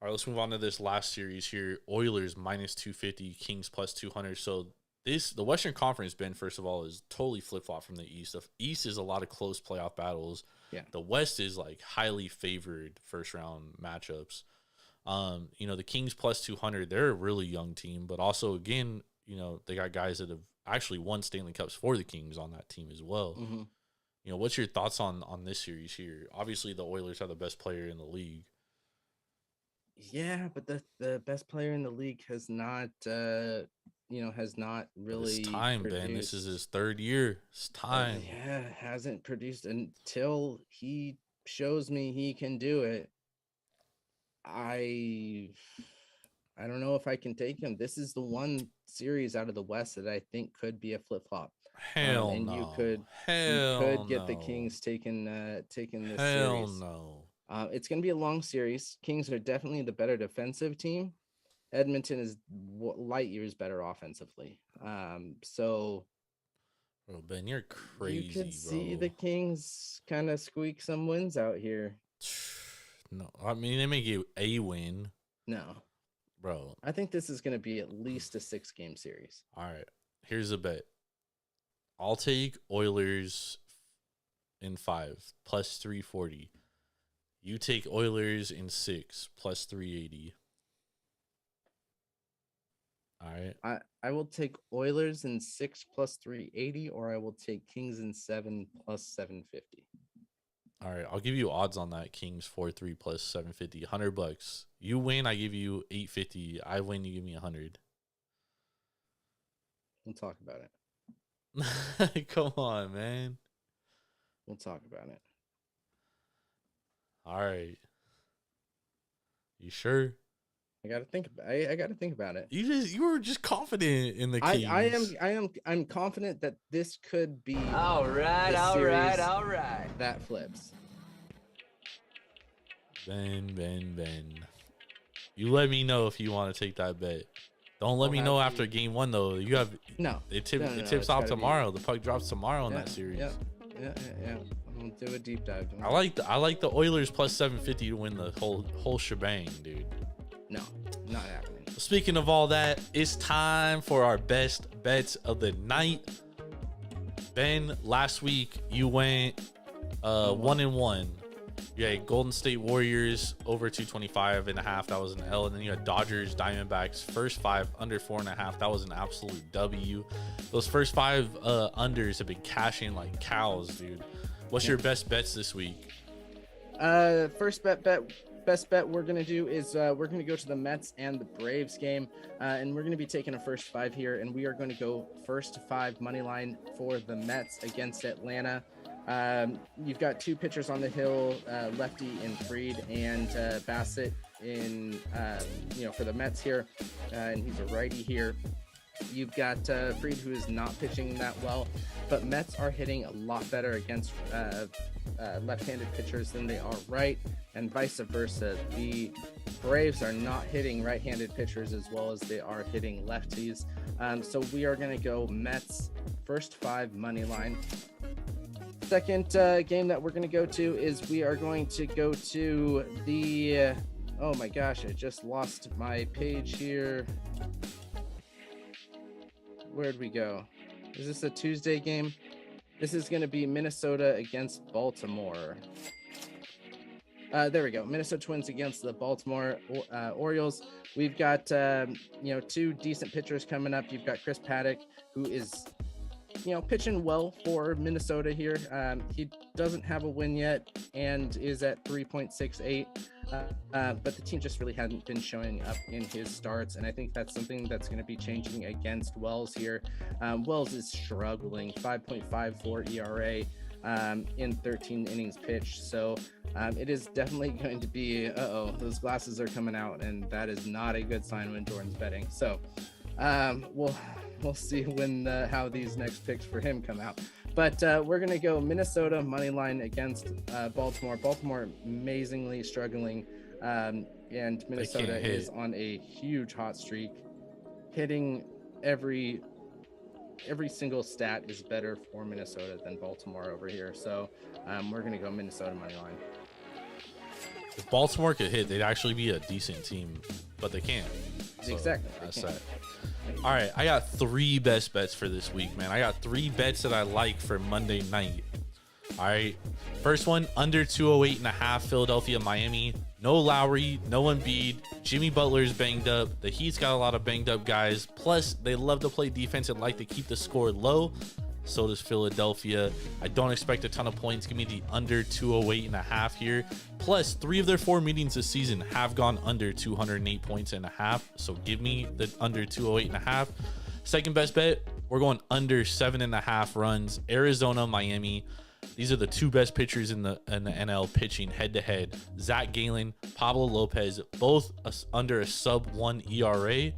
All right, let's move on to this last series here. Oilers minus 250, Kings plus 200. So the Western Conference, Ben, first of all, is totally flip-flop from the East. The East is a lot of close playoff battles. Yeah. The West is like highly favored first-round matchups. The Kings plus 200, they're a really young team, but also, again, they got guys that have actually won Stanley Cups for the Kings on that team as well. Mm-hmm. What's your thoughts on this series here? Obviously, the Oilers are the best player in the league. Yeah, but the best player in the league has not really. It's time, produced. Ben. This is his 3rd year. It's time. Hasn't produced until he shows me he can do it. I don't know if I can take him. This is the one series out of the West that I think could be a flip flop. Hell and no. You could get the Kings taking this series. Hell no. It's going to be a long series. Kings are definitely the better defensive team. Edmonton is light years better offensively. Bro, Ben, you're crazy, you could see the Kings kind of squeak some wins out here. No, I mean, they may get a win. No. Bro. I think this is going to be at least a 6-game series. All right. Here's a bet. I'll take Oilers in 5 plus 340. You take Oilers in 6 plus 380. All right. I will take Oilers in 6 plus 380, or I will take Kings in 7 plus 750. All right. I'll give you odds on that. Kings 4-3 plus 750. $100. You win, I give you 850. I win, you give me 100. We'll talk about it. Come on, man. We'll talk about it. All right. You sure? I gotta think about. I gotta think about it. You were just confident in the Kings. I'm confident that this could be All right. that flips. Ben. You let me know if you want to take that bet. Don't let me know after game 1 though. You have no. It tips It's off gotta tomorrow. The puck drops tomorrow in Yeah, that series. Yeah. We'll do a deep dive. I like the Oilers plus 750 to win the whole shebang, dude. No, not happening. Speaking of all that, it's time for our best bets of the night. Ben, last week you went 1-1. You had Golden State Warriors over 225.5. That was an L. And then you had Dodgers Diamondbacks first 5 under 4.5. That was an absolute W. Those first 5 unders have been cashing like cows, dude. What's your best bets this week? Best bet we're gonna do is we're gonna go to the Mets and the Braves game, and we're gonna be taking a first 5 here, and we are going to go first 5 money line for the Mets against Atlanta. You've got 2 pitchers on the hill, lefty in Fried and Bassett in for the Mets here, and he's a righty here. You've got Fried, who is not pitching that well, but Mets are hitting a lot better against left-handed pitchers than they are right, and vice versa. The Braves are not hitting right-handed pitchers as well as they are hitting lefties. So we are going to go Mets first 5 money line. Second game that we're going to go to is we are going to go to the oh my gosh, I just lost my page here. Where'd we go? Is this a Tuesday game? This is going to be Minnesota against Baltimore. There we go. Minnesota Twins against the Baltimore Orioles. We've got 2 decent pitchers coming up. You've got Chris Paddock, who is pitching well for Minnesota here. He doesn't have a win yet and is at 3.68. But the team just really hadn't been showing up in his starts, and I think that's something that's going to be changing against Wells here. Wells is struggling, 5.54 ERA in 13 innings pitched, so it is definitely going to be those glasses are coming out, and that is not a good sign when Jordan's betting. So we'll see when how these next picks for him come out. But we're going to go Minnesota money line against Baltimore. Baltimore amazingly struggling, and Minnesota is on a huge hot streak. Hitting every single stat is better for Minnesota than Baltimore over here. So we're going to go Minnesota money line. If Baltimore could hit, they'd actually be a decent team, but they can't. So Exactly. That's that. All right, I got 3 best bets for this week, man. I got 3 bets that I like for Monday night. All right, first one, under 208.5, Philadelphia, Miami. No Lowry, no Embiid. Jimmy Butler's banged up. The Heat's got a lot of banged up guys. Plus, they love to play defense and like to keep the score low. So does Philadelphia. I don't expect a ton of points. Give me the under 208.5 here. Plus, 3 of their 4 meetings this season have gone under 208 points and a half. So give me the under 208.5. Second best bet, we're going under 7.5 runs. Arizona, Miami. These are the 2 best pitchers in the NL pitching head to head. Zach Gallen, Pablo Lopez, both under a sub-1 ERA.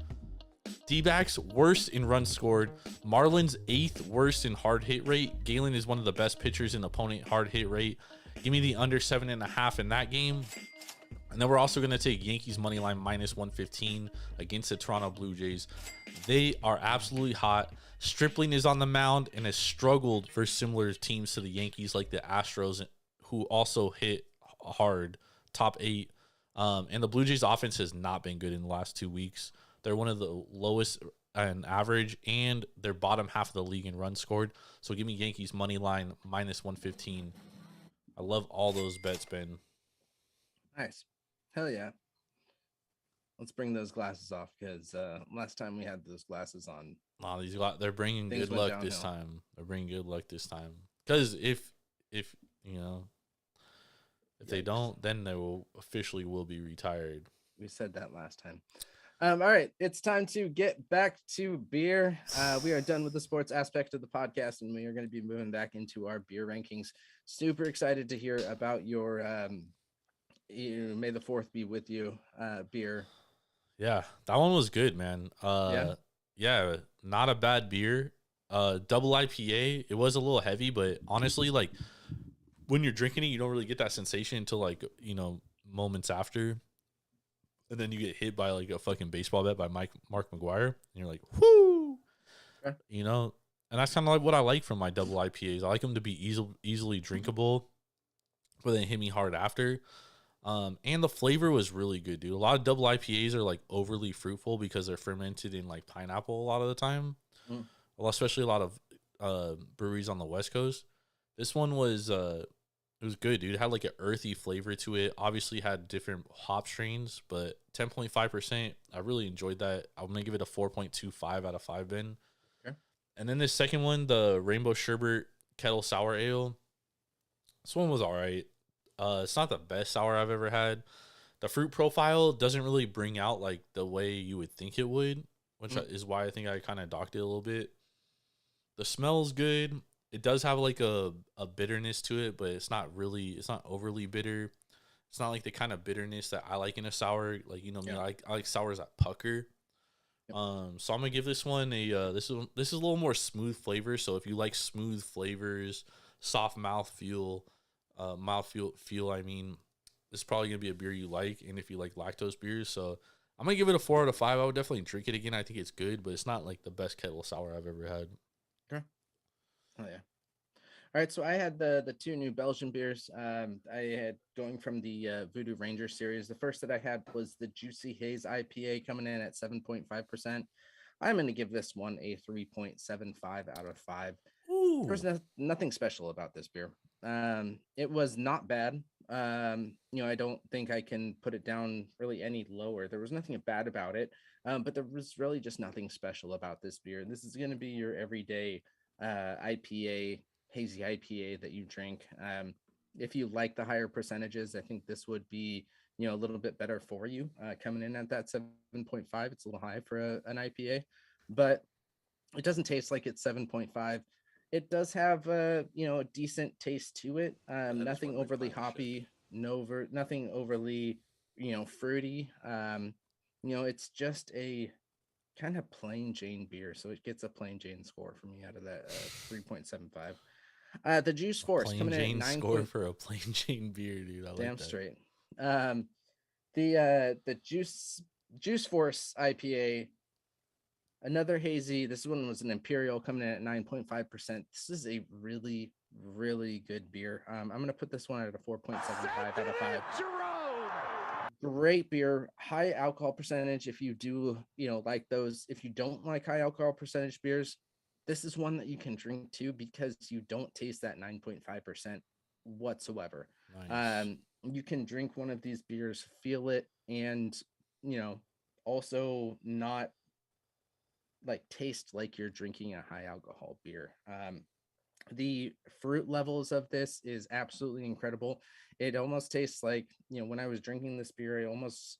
D-backs worst in runs scored. Marlins 8th worst in hard hit rate. Galen is one of the best pitchers in opponent hard hit rate. Give me the under 7.5 in that game. And then we're also going to take Yankees money line minus 115 against the Toronto Blue Jays. They are absolutely hot. Stripling is on the mound and has struggled for similar teams to the Yankees, like the Astros, who also hit hard, top 8. And the Blue Jays offense has not been good in the last 2 weeks. They're one of the lowest in average, and they're bottom half of the league in runs scored. So give me Yankees money line minus 115. I love all those bets, Ben. Nice. Hell yeah. Let's bring those glasses off because last time we had those glasses on, Nah, they're bringing things good went luck this downhill. time. They're bringing good luck this time. Because if you know, if they Yikes. don't, then they will be retired. We said that last time. All right, it's time to get back to beer. We are done with the sports aspect of the podcast, and we are going to be moving back into our beer rankings. Super excited to hear about your May the 4th be with you beer. Yeah, that one was good, man. Yeah, not a bad beer. Double IPA. It was a little heavy, but honestly, like when you're drinking it, you don't really get that sensation until like moments after, and then you get hit by like a fucking baseball bat by Mark McGuire, and you're like, whoo, Okay. And that's kind of like what I like from my double IPAs. I like them to be easily drinkable, but then hit me hard after. And the flavor was really good, dude. A lot of double IPAs are like overly fruitful because they're fermented in like pineapple a lot of the time. Mm. Well, especially a lot of breweries on the West Coast. This one was it was good, dude. It had like an earthy flavor to it. Obviously had different hop strains, but 10.5%. I really enjoyed that. I'm gonna give it a 4.25 out of 5 bin. Okay. And then the second one, the Rainbow Sherbet Kettle Sour Ale. This one was all right. It's not the best sour I've ever had. The fruit profile doesn't really bring out like the way you would think it would, which is why I think I kind of docked it a little bit. The smell's good. It does have like a bitterness to it, but it's not overly bitter. It's not like the kind of bitterness that I like in a sour. Like, me, I like sours that pucker. Yep. So I'm gonna give this one a this is a little more smooth flavor. So if you like smooth flavors, soft mouth feel, I mean, this is probably gonna be a beer you like. And if you like lactose beers, so I'm gonna give it a 4 out of 5. I would definitely drink it again. I think it's good, but it's not like the best kettle sour I've ever had. Okay. Oh yeah. All right, so I had the two new Belgian beers. I had going from the Voodoo Ranger series. The first that I had was the Juicy Haze IPA coming in at 7.5%. I'm going to give this one a 3.75 out of 5. Ooh. There was nothing special about this beer. It was not bad. I don't think I can put it down really any lower. There was nothing bad about it, but there was really just nothing special about this beer. This is going to be your everyday IPA, hazy IPA that you drink. If you like the higher percentages, I think this would be a little bit better for you. Coming in at that 7.5, it's a little high for an IPA, but it doesn't taste like it's 7.5. It does have a decent taste to it. Nothing overly hoppy, nothing overly fruity. It's just a kind of plain Jane beer, so it gets a plain Jane score for me out of that 3.75. The Juice Force plain coming Jane in at 9. Score for a plain Jane beer, dude. I Damn like that. straight. The Juice Force IPA, another hazy. This one was an Imperial coming in at 9.5%. This is a really, really good beer. I'm gonna put this one at a 4.75 out of 5. Great beer, high alcohol percentage. If you do, like those, if you don't like high alcohol percentage beers, this is one that you can drink too because you don't taste that 9.5% whatsoever. Nice. You can drink one of these beers, feel it, and also not like taste like you're drinking a high alcohol beer. The fruit levels of this is absolutely incredible. It almost tastes like, when I was drinking this beer, I almost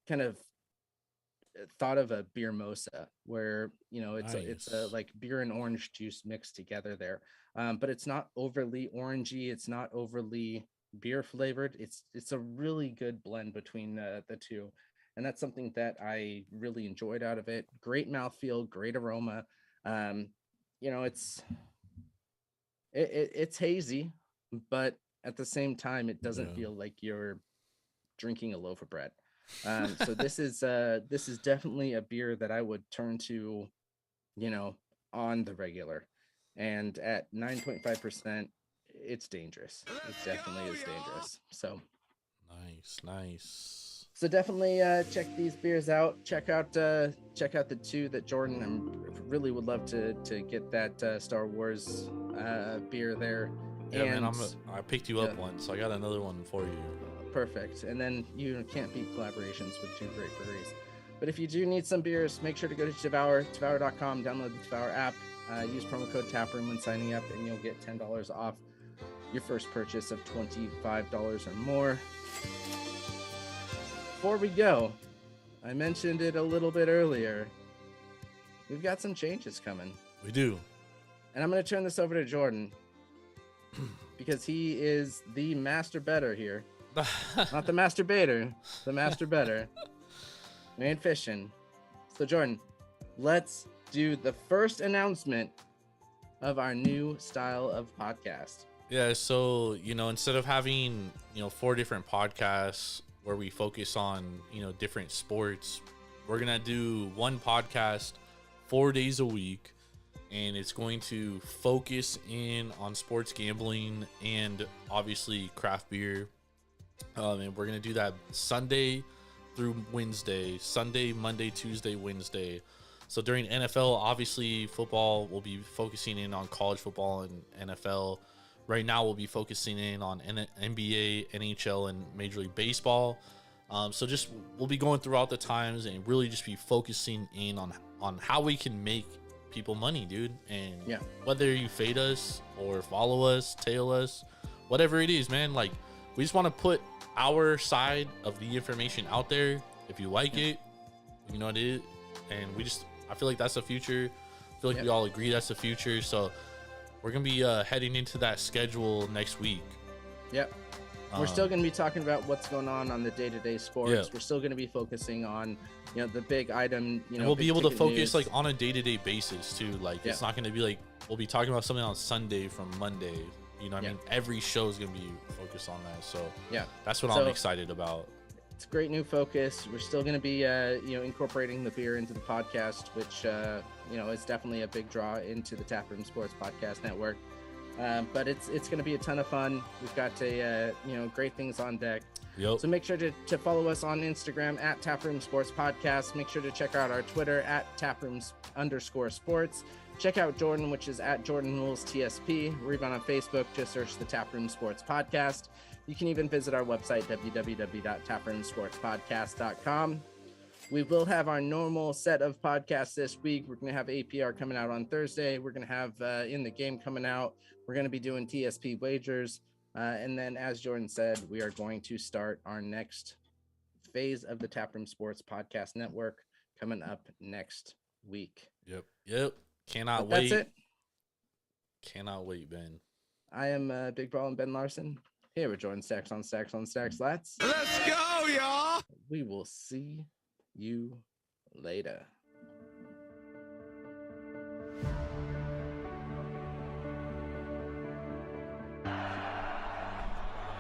kind of thought of a beer mosa where, it's a Nice. like beer and orange juice mixed together there. But it's not overly orangey. It's not overly beer flavored. It's a really good blend between the two. And that's something that I really enjoyed out of it. Great mouthfeel, great aroma. It's hazy, but at the same time, it doesn't feel like you're drinking a loaf of bread. So this is definitely a beer that I would turn to, on the regular. And at 9.5%, it's dangerous. It definitely is dangerous. So Nice. So definitely check these beers out. Check out the two that Jordan really would love to get that Star Wars beer there. Yeah, and man, I picked you up one, so I got another one for you. Perfect. And then you can't beat collaborations with two great breweries. But if you do need some beers, make sure to go to devour.com, download the Devour app, use promo code Taproom when signing up, and you'll get $10 off your first purchase of $25 or more. Before we go, I mentioned it a little bit earlier. We've got some changes coming. We do. And I'm going to turn this over to Jordan because he is the master better here. Not the masturbator, the master better. We ain't fishing. So Jordan, let's do the first announcement of our new style of podcast. Yeah, so, instead of having, 4 different podcasts where we focus on, different sports, we're going to do one podcast 4 days a week, and it's going to focus in on sports gambling and obviously craft beer. And we're going to do that Sunday through Wednesday, Sunday, Monday, Tuesday, Wednesday. So during NFL, obviously football, we'll be focusing in on college football and NFL. Right now, we'll be focusing in on NBA, NHL, and Major League Baseball. So just we'll be going throughout the times and really just be focusing in on how we can make people money, dude. And whether you fade us or follow us, tail us, whatever it is, man, like we just want to put our side of the information out there. If you like it, you know what it is. And I feel like that's the future. I feel like we all agree that's the future. So we're going to be heading into that schedule next week. Yep. We're still going to be talking about what's going on the day-to-day sports. Yeah. We're still going to be focusing on, the big item, and we'll be able to focus news. like on a day-to-day basis too. Like it's not going to be like, we'll be talking about something on Sunday from Monday. You know what I mean? Every show is going to be focused on that. So that's what I'm excited about. It's a great new focus. We're still going to be, incorporating the beer into the podcast, which, is definitely a big draw into the Taproom Sports Podcast Network. But it's going to be a ton of fun. We've got great things on deck. Yep. So make sure to follow us on Instagram at Taproom Sports Podcast. Make sure to check out our Twitter at Taprooms_sports. Check out Jordan, which is at Jordan Rules TSP. We're even on Facebook. Just search the Taproom Sports Podcast. You can even visit our website, www.taproomsportspodcast.com. We will have our normal set of podcasts this week. We're going to have APR coming out on Thursday. We're going to have In the Game coming out. We're going to be doing TSP wagers. And then, as Jordan said, we are going to start our next phase of the Taproom Sports Podcast Network coming up next week. Yep. Cannot wait. That's it. Cannot wait, Ben. I am Big Ball and Ben Larson. Here with Jordan Stacks on Stacks on Stacks. Let's go, y'all. We will see you later.